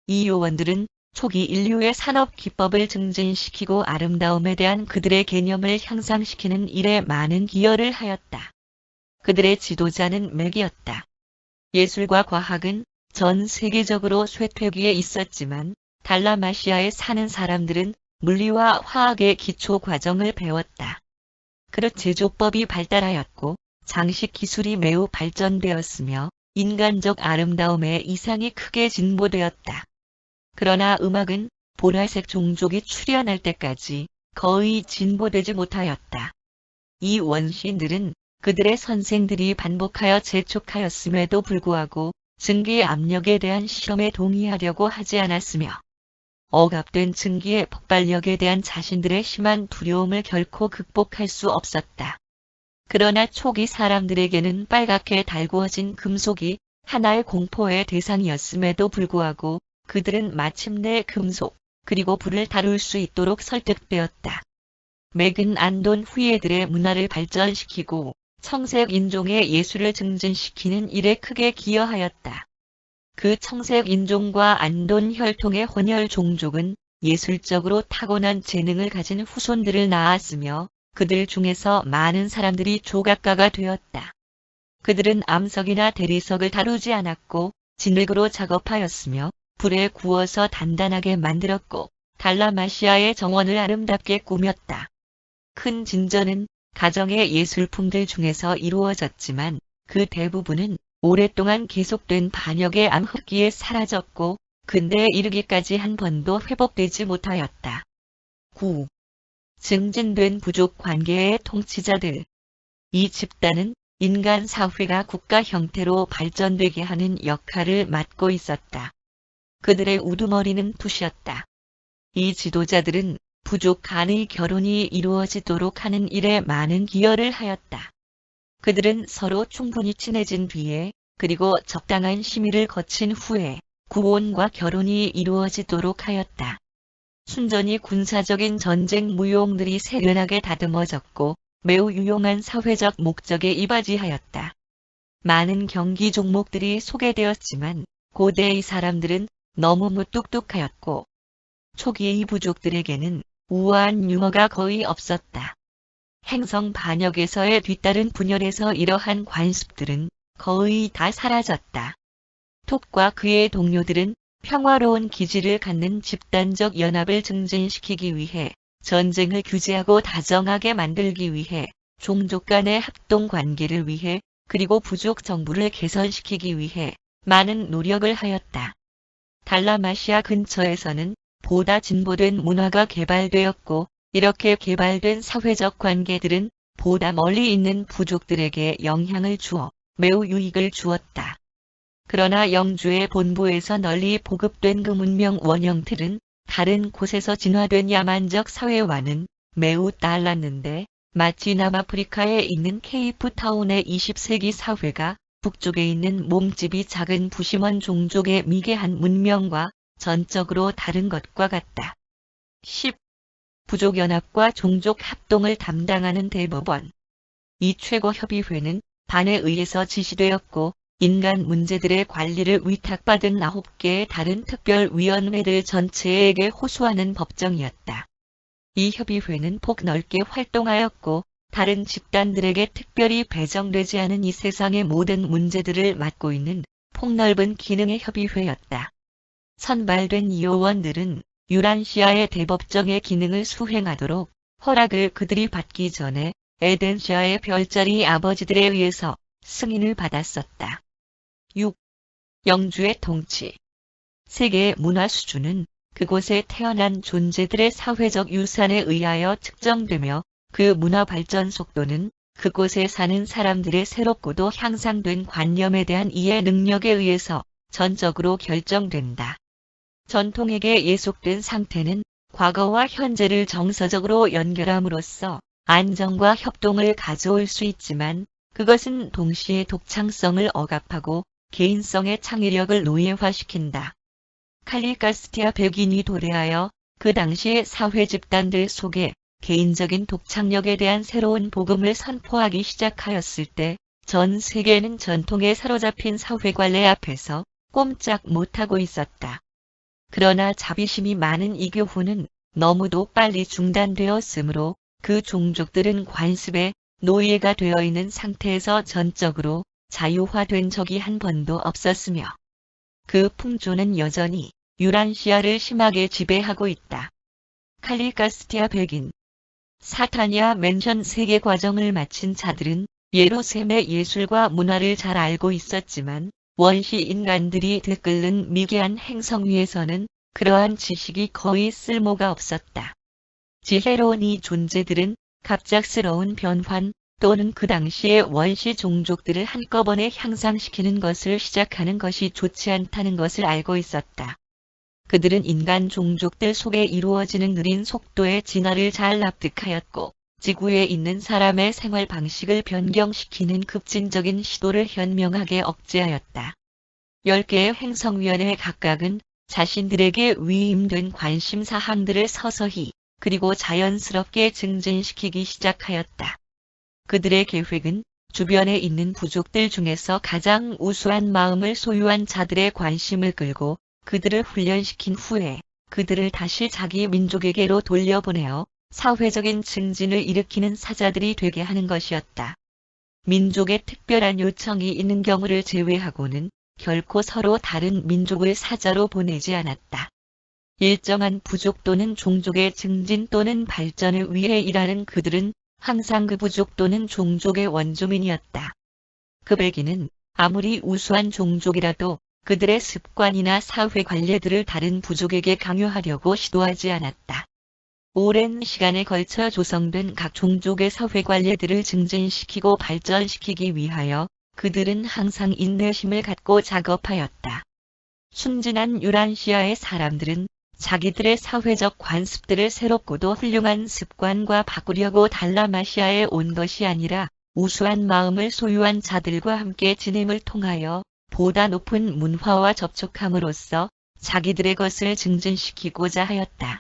이 요원들은 초기 인류의 산업 기법을 증진시키고 아름다움에 대한 그들의 개념을 향상시키는 일에 많은 기여를 하였다. 그들의 지도자는 맥이었다. 예술과 과학은 전 세계적으로 쇠퇴기에 있었지만 달라마시아에 사는 사람들은 물리와 화학의 기초 과정을 배웠다. 그릇 제조법이 발달하였고 장식 기술이 매우 발전되었으며 인간적 아름다움의 이상이 크게 진보되었다. 그러나 음악은 보라색 종족이 출현할 때까지 거의 진보되지 못하였다. 이 원시인들은 그들의 선생들이 반복하여 재촉하였음에도 불구하고 증기의 압력에 대한 실험에 동의하려고 하지 않았으며 억압된 증기의 폭발력에 대한 자신들의 심한 두려움을 결코 극복할 수 없었다. 그러나 초기 사람들에게는 빨갛게 달구어진 금속이 하나의 공포의 대상이었음에도 불구하고 그들은 마침내 금속 그리고 불을 다룰 수 있도록 설득되었다. 맥은 안돈 후예들의 문화를 발전시키고 청색 인종의 예술을 증진시키는 일에 크게 기여하였다. 그 청색 인종과 안돈 혈통의 혼혈 종족은 예술적으로 타고난 재능을 가진 후손들을 낳았으며 그들 중에서 많은 사람들이 조각가가 되었다. 그들은 암석이나 대리석을 다루지 않았고 진흙으로 작업하였으며 불에 구워서 단단하게 만들었고 달라마시아의 정원을 아름답게 꾸몄다. 큰 진전은 가정의 예술품들 중에서 이루어졌지만 그 대부분은 오랫동안 계속된 반역의 암흑기에 사라졌고 근대에 이르기까지 한 번도 회복되지 못하였다. 9. 증진된 부족 관계의 통치자들. 이 집단은 인간 사회가 국가 형태로 발전되게 하는 역할을 맡고 있었다. 그들의 우두머리는 붓이었다. 이 지도자들은 부족 간의 결혼이 이루어지도록 하는 일에 많은 기여를 하였다. 그들은 서로 충분히 친해진 뒤에 그리고 적당한 심의를 거친 후에 구혼과 결혼이 이루어지도록 하였다. 순전히 군사적인 전쟁 무용들이 세련하게 다듬어졌고 매우 유용한 사회적 목적에 이바지하였다. 많은 경기 종목들이 소개되었지만 고대의 사람들은 너무 무뚝뚝하였고 초기의 부족들에게는 우아한 유머가 거의 없었다. 행성 반역에서의 뒤따른 분열에서 이러한 관습들은 거의 다 사라졌다. 톱과 그의 동료들은 평화로운 기질을 갖는 집단적 연합을 증진시키기 위해 전쟁을 규제하고 다정하게 만들기 위해 종족 간의 합동 관계를 위해 그리고 부족 정부를 개선시키기 위해 많은 노력을 하였다. 달라마시아 근처에서는 보다 진보된 문화가 개발되었고 이렇게 개발된 사회적 관계들은 보다 멀리 있는 부족들에게 영향을 주어 매우 유익을 주었다. 그러나 영주의 본부에서 널리 보급된 그 문명 원형틀은 다른 곳에서 진화된 야만적 사회와는 매우 달랐는데 마치 남아프리카에 있는 케이프타운의 20세기 사회가 북쪽에 있는 몸집이 작은 부시먼 종족의 미개한 문명과 전적으로 다른 것과 같다. 10. 부족연합과 종족합동을 담당하는 대법원. 이 최고협의회는 반에 의해서 지시되었고 인간 문제들의 관리를 위탁받은 9개의 다른 특별위원회들 전체에게 호소하는 법정이었다. 이 협의회는 폭넓게 활동하였고 다른 집단들에게 특별히 배정되지 않은 이 세상의 모든 문제들을 맡고 있는 폭넓은 기능의 협의회였다. 선발된 이 요원들은 유란시아의 대법정의 기능을 수행하도록 허락을 그들이 받기 전에 에덴시아의 별자리 아버지들에 의해서 승인을 받았었다. 6. 영주의 통치. 세계의 문화 수준은 그곳에 태어난 존재들의 사회적 유산에 의하여 측정되며 그 문화 발전 속도는 그곳에 사는 사람들의 새롭고도 향상된 관념에 대한 이해 능력에 의해서 전적으로 결정된다. 전통에게 예속된 상태는 과거와 현재를 정서적으로 연결함으로써 안정과 협동을 가져올 수 있지만 그것은 동시에 독창성을 억압하고 개인성의 창의력을 노예화시킨다. 칼리가스티아 백인이 도래하여 그 당시의 사회 집단들 속에 개인적인 독창력에 대한 새로운 복음을 선포하기 시작하였을 때 전 세계는 전통에 사로잡힌 사회관례 앞에서 꼼짝 못하고 있었다. 그러나 자비심이 많은 이 교훈은 너무도 빨리 중단되었으므로 그 종족들은 관습의 노예가 되어 있는 상태에서 전적으로 자유화된 적이 한 번도 없었으며 그 풍조는 여전히 유란시아를 심하게 지배하고 있다. 칼리가스티아 백인. 사타니아 맨션 세계 과정을 마친 자들은 예루셈의 예술과 문화를 잘 알고 있었지만 원시 인간들이 들끓는 미개한 행성 위에서는 그러한 지식이 거의 쓸모가 없었다. 지혜로운 이 존재들은 갑작스러운 변환 또는 그 당시의 원시 종족들을 한꺼번에 향상시키는 것을 시작하는 것이 좋지 않다는 것을 알고 있었다. 그들은 인간 종족들 속에 이루어지는 느린 속도의 진화를 잘 납득하였고 지구에 있는 사람의 생활 방식을 변경시키는 급진적인 시도를 현명하게 억제하였다. 10개의 행성위원회 각각은 자신들에게 위임된 관심사항들을 서서히 그리고 자연스럽게 증진시키기 시작하였다. 그들의 계획은 주변에 있는 부족들 중에서 가장 우수한 마음을 소유한 자들의 관심을 끌고 그들을 훈련시킨 후에 그들을 다시 자기 민족에게로 돌려보내어 사회적인 증진을 일으키는 사자들이 되게 하는 것이었다. 민족의 특별한 요청이 있는 경우를 제외하고는 결코 서로 다른 민족을 사자로 보내지 않았다. 일정한 부족 또는 종족의 증진 또는 발전을 위해 일하는 그들은 항상 그 부족 또는 종족의 원주민이었다. 그 백인은 아무리 우수한 종족이라도 그들의 습관이나 사회 관례들을 다른 부족에게 강요하려고 시도하지 않았다. 오랜 시간에 걸쳐 조성된 각 종족의 사회 관례들을 증진시키고 발전시키기 위하여 그들은 항상 인내심을 갖고 작업하였다. 순진한 유란시아의 사람들은 자기들의 사회적 관습들을 새롭고도 훌륭한 습관과 바꾸려고 달라마시아에 온 것이 아니라 우수한 마음을 소유한 자들과 함께 지냄을 통하여 보다 높은 문화와 접촉함으로써 자기들의 것을 증진시키고자 하였다.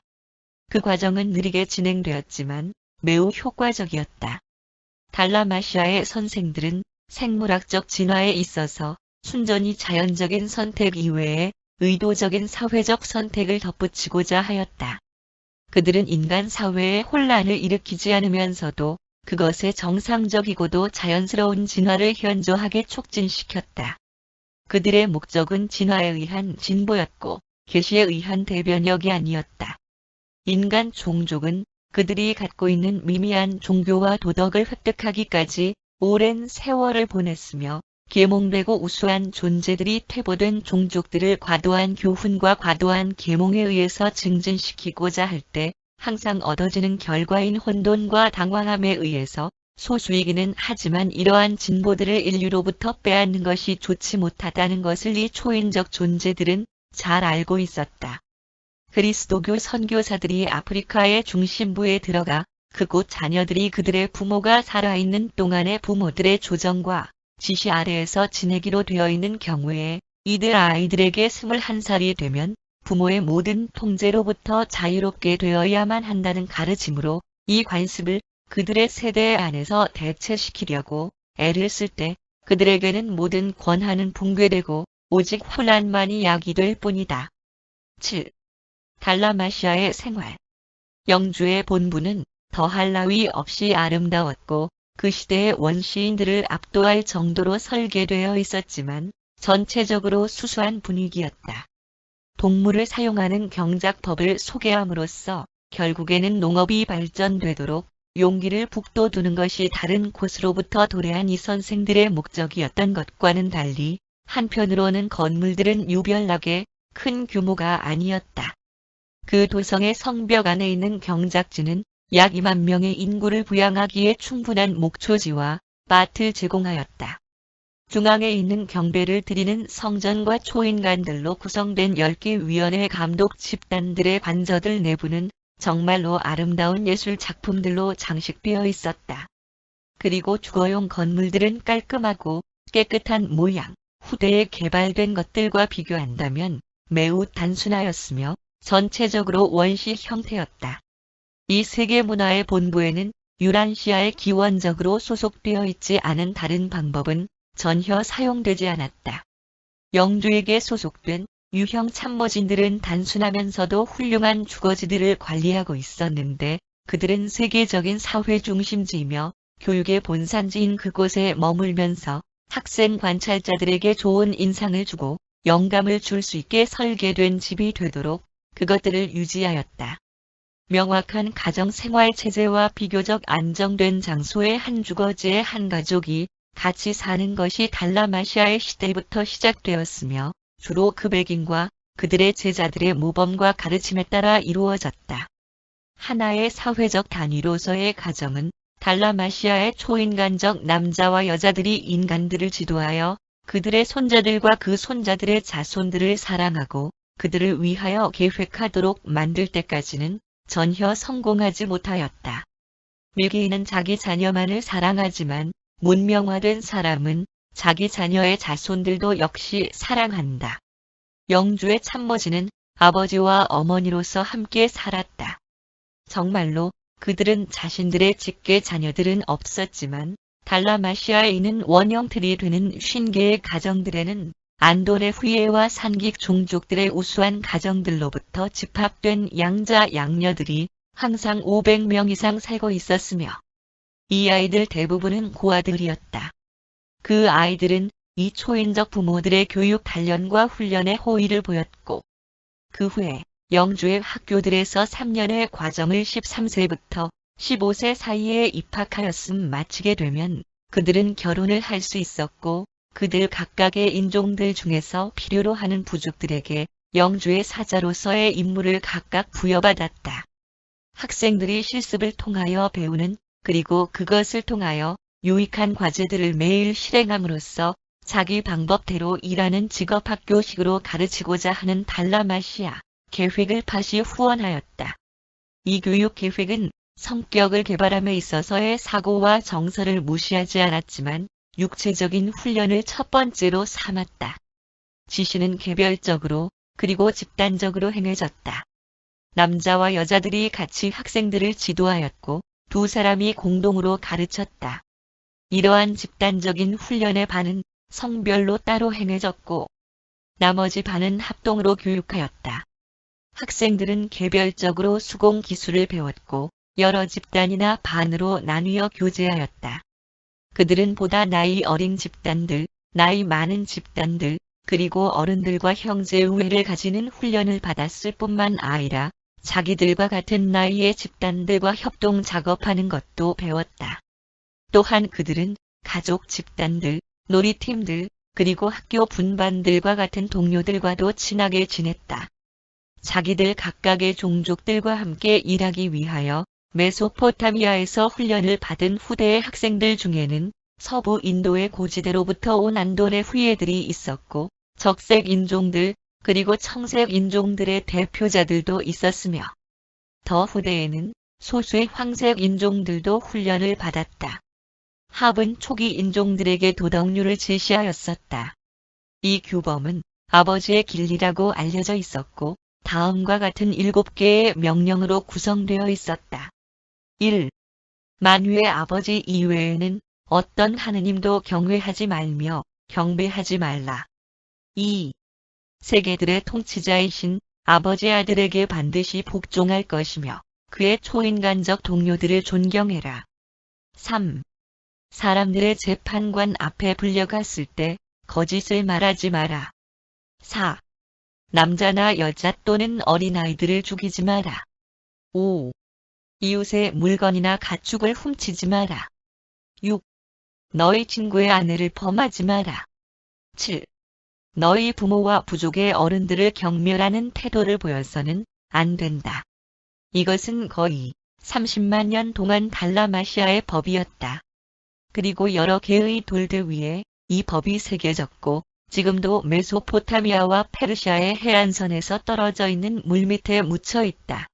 그 과정은 느리게 진행되었지만 매우 효과적이었다. 달라마시아의 선생들은 생물학적 진화에 있어서 순전히 자연적인 선택 이외에 의도적인 사회적 선택을 덧붙이고자 하였다. 그들은 인간 사회에 혼란을 일으키지 않으면서도 그것의 정상적이고도 자연스러운 진화를 현저하게 촉진시켰다. 그들의 목적은 진화에 의한 진보였고 계시에 의한 대변역이 아니었다. 인간 종족은 그들이 갖고 있는 미미한 종교와 도덕을 획득하기까지 오랜 세월을 보냈으며 계몽되고 우수한 존재들이 퇴보된 종족들을 과도한 교훈과 과도한 계몽에 의해서 증진시키고자 할 때 항상 얻어지는 결과인 혼돈과 당황함에 의해서 소수이기는 하지만 이러한 진보들을 인류로부터 빼앗는 것이 좋지 못하다는 것을 이 초인적 존재들은 잘 알고 있었다. 그리스도교 선교사들이 아프리카의 중심부에 들어가 그곳 자녀들이 그들의 부모가 살아있는 동안의 부모들의 조정과 지시 아래에서 지내기로 되어 있는 경우에 이들 아이들에게 21살이 되면 부모의 모든 통제로부터 자유롭게 되어야만 한다는 가르침으로 이 관습을 그들의 세대 안에서 대체시키려고 애를 쓸 때 그들에게는 모든 권한은 붕괴되고 오직 혼란만이 야기될 뿐이다. 7. 달라마시아의 생활. 영주의 본부는 더할 나위 없이 아름다웠고 그 시대의 원시인들을 압도할 정도로 설계되어 있었지만 전체적으로 수수한 분위기였다. 동물을 사용하는 경작법을 소개함으로써 결국에는 농업이 발전되도록 용기를 북돋우는 것이 다른 곳으로부터 도래한 이 선생들의 목적이었던 것과는 달리 한편으로는 건물들은 유별나게 큰 규모가 아니었다. 그 도성의 성벽 안에 있는 경작지는 약 2만 명의 인구를 부양하기에 충분한 목초지와 밭을 제공하였다. 중앙에 있는 경배를 드리는 성전과 초인간들로 구성된 10개 위원회 감독 집단들의 관저들 내부는 정말로 아름다운 예술 작품들로 장식되어 있었다. 그리고 주거용 건물들은 깔끔하고 깨끗한 모양, 후대에 개발된 것들과 비교한다면 매우 단순하였으며 전체적으로 원시 형태였다. 이 세계 문화의 본부에는 유란시아에 기원적으로 소속되어 있지 않은 다른 방법은 전혀 사용되지 않았다. 영주에게 소속된 유형 참모진들은 단순하면서도 훌륭한 주거지들을 관리하고 있었는데 그들은 세계적인 사회 중심지이며 교육의 본산지인 그곳에 머물면서 학생 관찰자들에게 좋은 인상을 주고 영감을 줄 수 있게 설계된 집이 되도록 그것들을 유지하였다. 명확한 가정생활 체제와 비교적 안정된 장소의 한 주거지의 한 가족이 같이 사는 것이 달라마시아의 시대부터 시작되었으며 주로 그 백인과 그들의 제자들의 모범과 가르침에 따라 이루어졌다. 하나의 사회적 단위로서의 가정은 달라마시아의 초인간적 남자와 여자들이 인간들을 지도하여 그들의 손자들과 그 손자들의 자손들을 사랑하고 그들을 위하여 계획하도록 만들 때까지는 전혀 성공하지 못하였다. 밀개인은 자기 자녀만을 사랑하지만 문명화된 사람은 자기 자녀의 자손들도 역시 사랑한다. 영주의 참모진은 아버지와 어머니로서 함께 살았다. 정말로 그들은 자신들의 직계 자녀들은 없었지만 달라마시아에 있는 원형틀이 되는 50개의 가정들에는 안돈의 후예와 산객 종족들의 우수한 가정들로부터 집합된 양자 양녀들이 항상 500명 이상 살고 있었으며 이 아이들 대부분은 고아들이었다. 그 아이들은 이 초인적 부모들의 교육 단련과 훈련에 호의를 보였고 그 후에 영주의 학교들에서 3년의 과정을 13세부터 15세 사이에 입학하였음 마치게 되면 그들은 결혼을 할 수 있었고 그들 각각의 인종들 중에서 필요로 하는 부족들에게 영주의 사자로서의 임무를 각각 부여받았다. 학생들이 실습을 통하여 배우는 그리고 그것을 통하여 유익한 과제들을 매일 실행함으로써 자기 방법대로 일하는 직업학교식으로 가르치고자 하는 달라마시아 계획을 다시 후원하였다. 이 교육 계획은 성격을 개발함에 있어서의 사고와 정서를 무시하지 않았지만 육체적인 훈련을 첫 번째로 삼았다. 지시는 개별적으로 그리고 집단적으로 행해졌다. 남자와 여자들이 같이 학생들을 지도하였고 두 사람이 공동으로 가르쳤다. 이러한 집단적인 훈련의 반은 성별로 따로 행해졌고 나머지 반은 합동으로 교육하였다. 학생들은 개별적으로 수공 기술을 배웠고 여러 집단이나 반으로 나뉘어 교제하였다. 그들은 보다 나이 어린 집단들, 나이 많은 집단들, 그리고 어른들과 형제 우애를 가지는 훈련을 받았을 뿐만 아니라 자기들과 같은 나이의 집단들과 협동 작업하는 것도 배웠다. 또한 그들은 가족 집단들, 놀이팀들, 그리고 학교 분반들과 같은 동료들과도 친하게 지냈다. 자기들 각각의 종족들과 함께 일하기 위하여 메소포타미아에서 훈련을 받은 후대의 학생들 중에는 서부 인도의 고지대로부터 온 안돈의 후예들이 있었고 적색 인종들 그리고 청색 인종들의 대표자들도 있었으며 더 후대에는 소수의 황색 인종들도 훈련을 받았다. 합은 초기 인종들에게 도덕률을 제시하였었다. 이 규범은 아버지의 길리라고 알려져 있었고 다음과 같은 7개의 명령으로 구성되어 있었다. 1. 만유의 아버지 이외에는 어떤 하느님도 경외하지 말며 경배하지 말라. 2. 세계들의 통치자이신 아버지 아들에게 반드시 복종할 것이며 그의 초인간적 동료들을 존경해라. 3. 사람들의 재판관 앞에 불려갔을 때 거짓을 말하지 마라. 4. 남자나 여자 또는 어린아이들을 죽이지 마라. 5. 이웃의 물건이나 가축을 훔치지 마라. 6. 너희 친구의 아내를 범하지 마라. 7. 너희 부모와 부족의 어른들을 경멸하는 태도를 보여서는 안 된다. 이것은 거의 30만 년 동안 달라마시아의 법이었다. 그리고 여러 개의 돌들 위에 이 법이 새겨졌고 지금도 메소포타미아와 페르시아의 해안선에서 떨어져 있는 물밑에 묻혀 있다.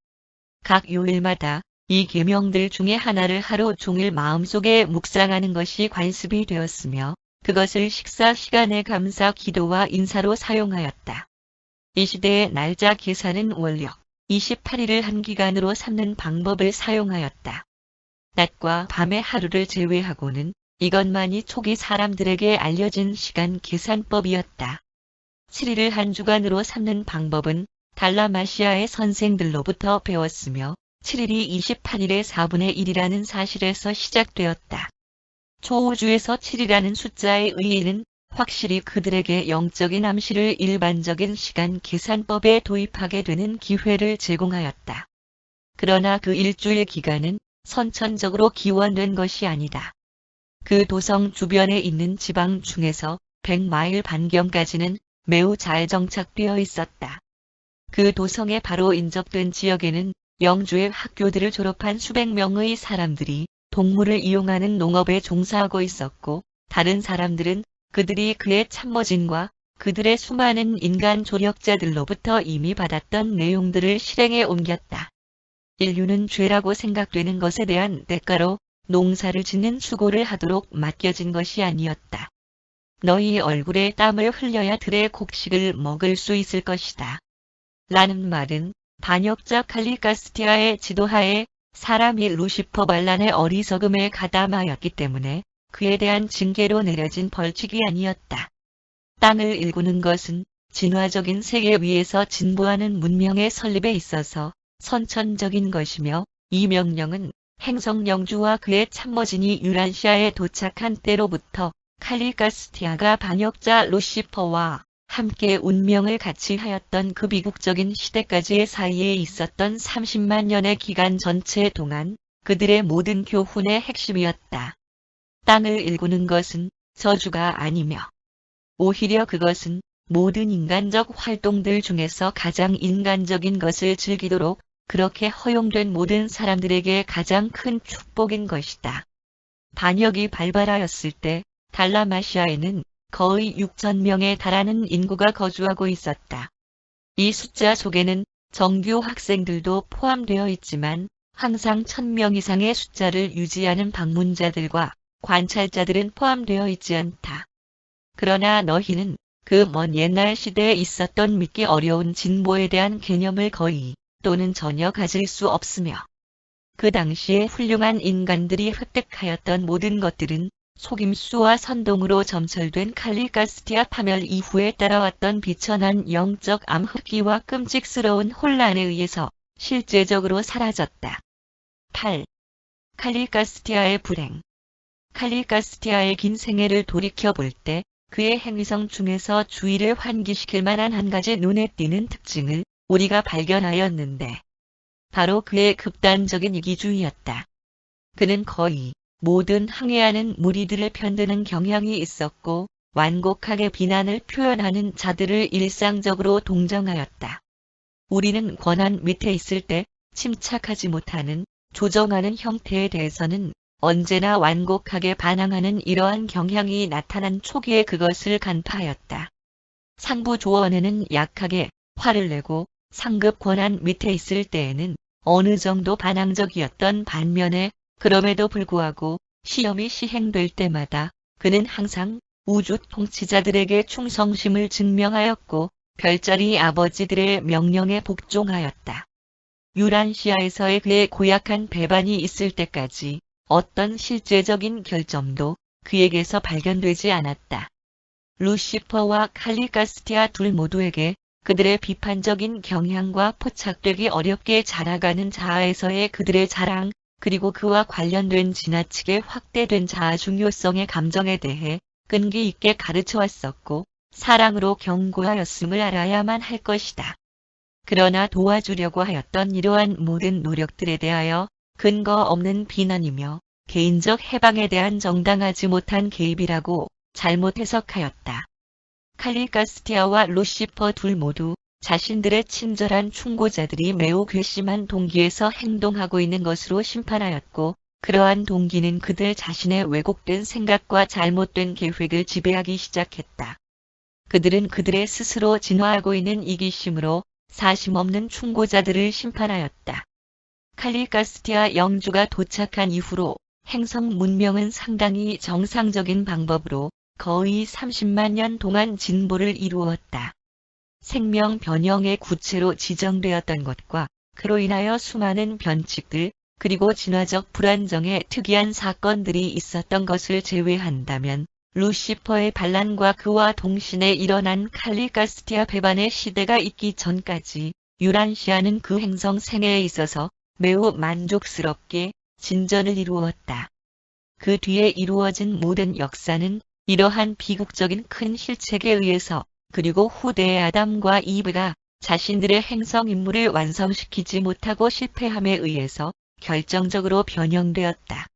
각 요일마다 이 계명들 중에 하나를 하루 종일 마음속에 묵상하는 것이 관습이 되었으며 그것을 식사 시간의 감사 기도와 인사로 사용하였다. 이 시대의 날짜 계산은 원력 28일을 한 기간으로 삼는 방법을 사용하였다. 낮과 밤의 하루를 제외하고는 이것만이 초기 사람들에게 알려진 시간 계산법이었다. 7일을 한 주간으로 삼는 방법은 달라마시아의 선생들로부터 배웠으며 7일이 28일의 4분의 1이라는 사실에서 시작되었다. 초우주에서 7이라는 숫자의 의의는 확실히 그들에게 영적인 암시를 일반적인 시간 계산법에 도입하게 되는 기회를 제공하였다. 그러나 그 일주일 기간은 선천적으로 기원된 것이 아니다. 그 도성 주변에 있는 지방 중에서 100마일 반경까지는 매우 잘 정착되어 있었다. 그 도성에 바로 인접된 지역에는 영주의 학교들을 졸업한 수백 명의 사람들이 동물을 이용하는 농업에 종사하고 있었고 다른 사람들은 그들이 그의 참모진과 그들의 수많은 인간 조력자들로부터 이미 받았던 내용들을 실행에 옮겼다. 인류는 죄라고 생각되는 것에 대한 대가로 농사를 짓는 수고를 하도록 맡겨진 것이 아니었다. 너희 얼굴에 땀을 흘려야 들의 곡식을 먹을 수 있을 것이다. 라는 말은 반역자 칼리가스티아의 지도하에 사람이 루시퍼 반란의 어리석음에 가담하였기 때문에 그에 대한 징계로 내려진 벌칙이 아니었다. 땅을 일구는 것은 진화적인 세계 위에서 진보하는 문명의 설립에 있어서 선천적인 것이며 이 명령은 행성영주와 그의 참모진이 유란시아에 도착한 때로부터 칼리가스티아가 반역자 루시퍼와 함께 운명을 같이 하였던 그 비극적인 시대까지의 사이에 있었던 30만 년의 기간 전체 동안 그들의 모든 교훈의 핵심이었다. 땅을 일구는 것은 저주가 아니며 오히려 그것은 모든 인간적 활동들 중에서 가장 인간적인 것을 즐기도록 그렇게 허용된 모든 사람들에게 가장 큰 축복인 것이다. 반역이 발발하였을 때 달라마시아에는 거의 6,000명에 달하는 인구가 거주하고 있었다. 이 숫자 속에는 정규 학생들도 포함되어 있지만 항상 1000명 이상의 숫자를 유지하는 방문자들과 관찰자들은 포함되어 있지 않다. 그러나 너희는 그 먼 옛날 시대에 있었던 믿기 어려운 진보에 대한 개념을 거의 또는 전혀 가질 수 없으며 그 당시에 훌륭한 인간들이 획득하였던 모든 것들은 속임수와 선동으로 점철된 칼리가스티아 파멸 이후에 따라왔던 비천한 영적 암흑기와 끔찍스러운 혼란에 의해서 실제적으로 사라졌다. 8. 칼리가스티아의 불행. 칼리가스티아의 긴 생애를 돌이켜볼 때 그의 행위성 중에서 주의를 환기시킬 만한 한 가지 눈에 띄는 특징을 우리가 발견하였는데 바로 그의 극단적인 이기주의였다. 그는 거의 모든 항해하는 무리들을 편드는 경향이 있었고 완곡하게 비난을 표현하는 자들을 일상적으로 동정하였다. 우리는 권한 밑에 있을 때 침착하지 못하는 조정하는 형태에 대해서는 언제나 완곡하게 반항하는 이러한 경향이 나타난 초기에 그것을 간파하였다. 상부 조언에는 약하게 화를 내고 상급 권한 밑에 있을 때에는 어느 정도 반항적이었던 반면에 그럼에도 불구하고 시험이 시행될 때마다 그는 항상 우주 통치자들에게 충성심을 증명하였고 별자리 아버지들의 명령에 복종하였다. 유란시아에서의 그의 고약한 배반이 있을 때까지 어떤 실제적인 결점도 그에게서 발견되지 않았다. 루시퍼와 칼리가스티아 둘 모두에게 그들의 비판적인 경향과 포착되기 어렵게 자라가는 자아에서의 그들의 자랑, 그리고 그와 관련된 지나치게 확대된 자아 중요성의 감정에 대해 끈기 있게 가르쳐왔었고 사랑으로 경고하였음을 알아야만 할 것이다. 그러나 도와주려고 하였던 이러한 모든 노력들에 대하여 근거 없는 비난이며 개인적 해방에 대한 정당하지 못한 개입이라고 잘못 해석하였다. 칼리가스티아와 루시퍼 둘 모두 자신들의 친절한 충고자들이 매우 괘씸한 동기에서 행동하고 있는 것으로 심판하였고 그러한 동기는 그들 자신의 왜곡된 생각과 잘못된 계획을 지배하기 시작했다. 그들은 그들의 스스로 진화하고 있는 이기심으로 사심없는 충고자들을 심판하였다. 칼리가스티아 영주가 도착한 이후로 행성 문명은 상당히 정상적인 방법으로 거의 30만 년 동안 진보를 이루었다. 생명 변형의 구체로 지정되었던 것과 그로 인하여 수많은 변칙들 그리고 진화적 불안정의 특이한 사건들이 있었던 것을 제외한다면 루시퍼의 반란과 그와 동시에 일어난 칼리가스티아 배반의 시대가 있기 전까지 유란시아는 그 행성 생애에 있어서 매우 만족스럽게 진전을 이루었다. 그 뒤에 이루어진 모든 역사는 이러한 비극적인 큰 실책에 의해서 그리고 후대의 아담과 이브가 자신들의 행성 임무를 완성시키지 못하고 실패함에 의해서 결정적으로 변형되었다.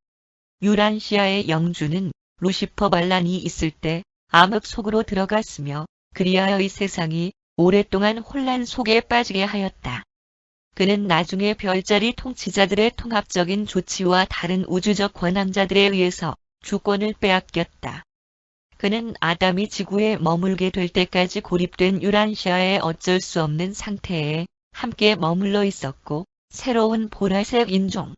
유란시아의 영주는 루시퍼 반란이 있을 때 암흑 속으로 들어갔으며 그리하여 이 세상이 오랫동안 혼란 속에 빠지게 하였다. 그는 나중에 별자리 통치자들의 통합적인 조치와 다른 우주적 권한자들에 의해서 주권을 빼앗겼다. 그는 아담이 지구에 머물게 될 때까지 고립된 유란시아의 어쩔 수 없는 상태에 함께 머물러 있었고 새로운 보라색 인종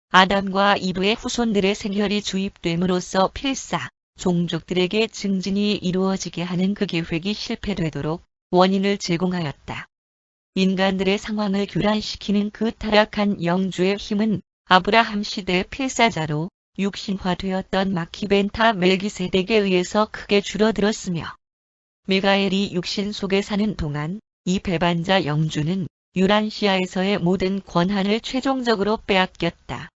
아담과 이브의 후손들의 생혈이 주입됨으로써 필사 종족들에게 증진이 이루어지게 하는 그 계획이 실패되도록 원인을 제공하였다. 인간들의 상황을 교란시키는 그 타락한 영주의 힘은 아브라함 시대 필사자로 육신화되었던 마키벤타 멜기세덱에 의해서 크게 줄어들었으며 미가엘이 육신 속에 사는 동안 이 배반자 영주는 유란시아에서의 모든 권한을 최종적으로 빼앗겼다.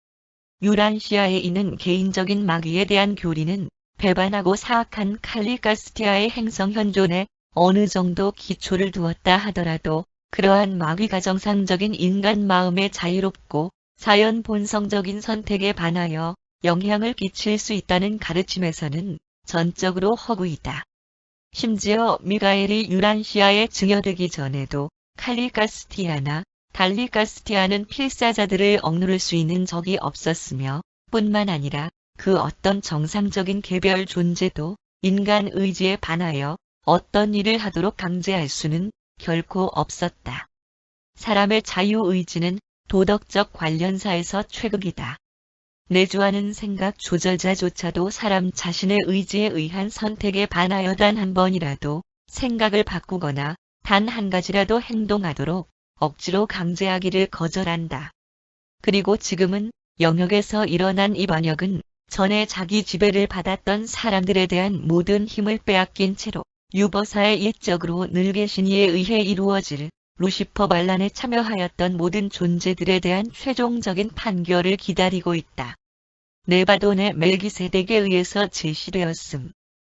유란시아에 있는 개인적인 마귀에 대한 교리는 배반하고 사악한 칼리가스티아의 행성 현존에 어느 정도 기초를 두었다 하더라도 그러한 마귀가 정상적인 인간 마음의 자유롭고 자연 본성적인 선택에 반하여 영향을 끼칠 수 있다는 가르침에서는 전적으로 허구이다. 심지어 미가엘이 유란시아에 증여되기 전에도 칼리가스티아나 달리가스티아는 필사자들을 억누를 수 있는 적이 없었으며 뿐만 아니라 그 어떤 정상적인 개별 존재도 인간 의지에 반하여 어떤 일을 하도록 강제할 수는 결코 없었다. 사람의 자유의지는 도덕적 관련사에서 최극이다. 내주하는 생각 조절자조차도 사람 자신의 의지에 의한 선택에 반하여 단 한 번이라도 생각을 바꾸거나 단 한 가지라도 행동하도록 억지로 강제하기를 거절한다. 그리고 지금은 영역에서 일어난 이 반역은 전에 자기 지배를 받았던 사람들에 대한 모든 힘을 빼앗긴 채로 유버사의 옛적으로 늘 계신 이에 의해 이루어질 루시퍼 반란에 참여하였던 모든 존재들에 대한 최종적인 판결을 기다리고 있다. 네바돈의 멜기세덱에 의해서 제시되었음.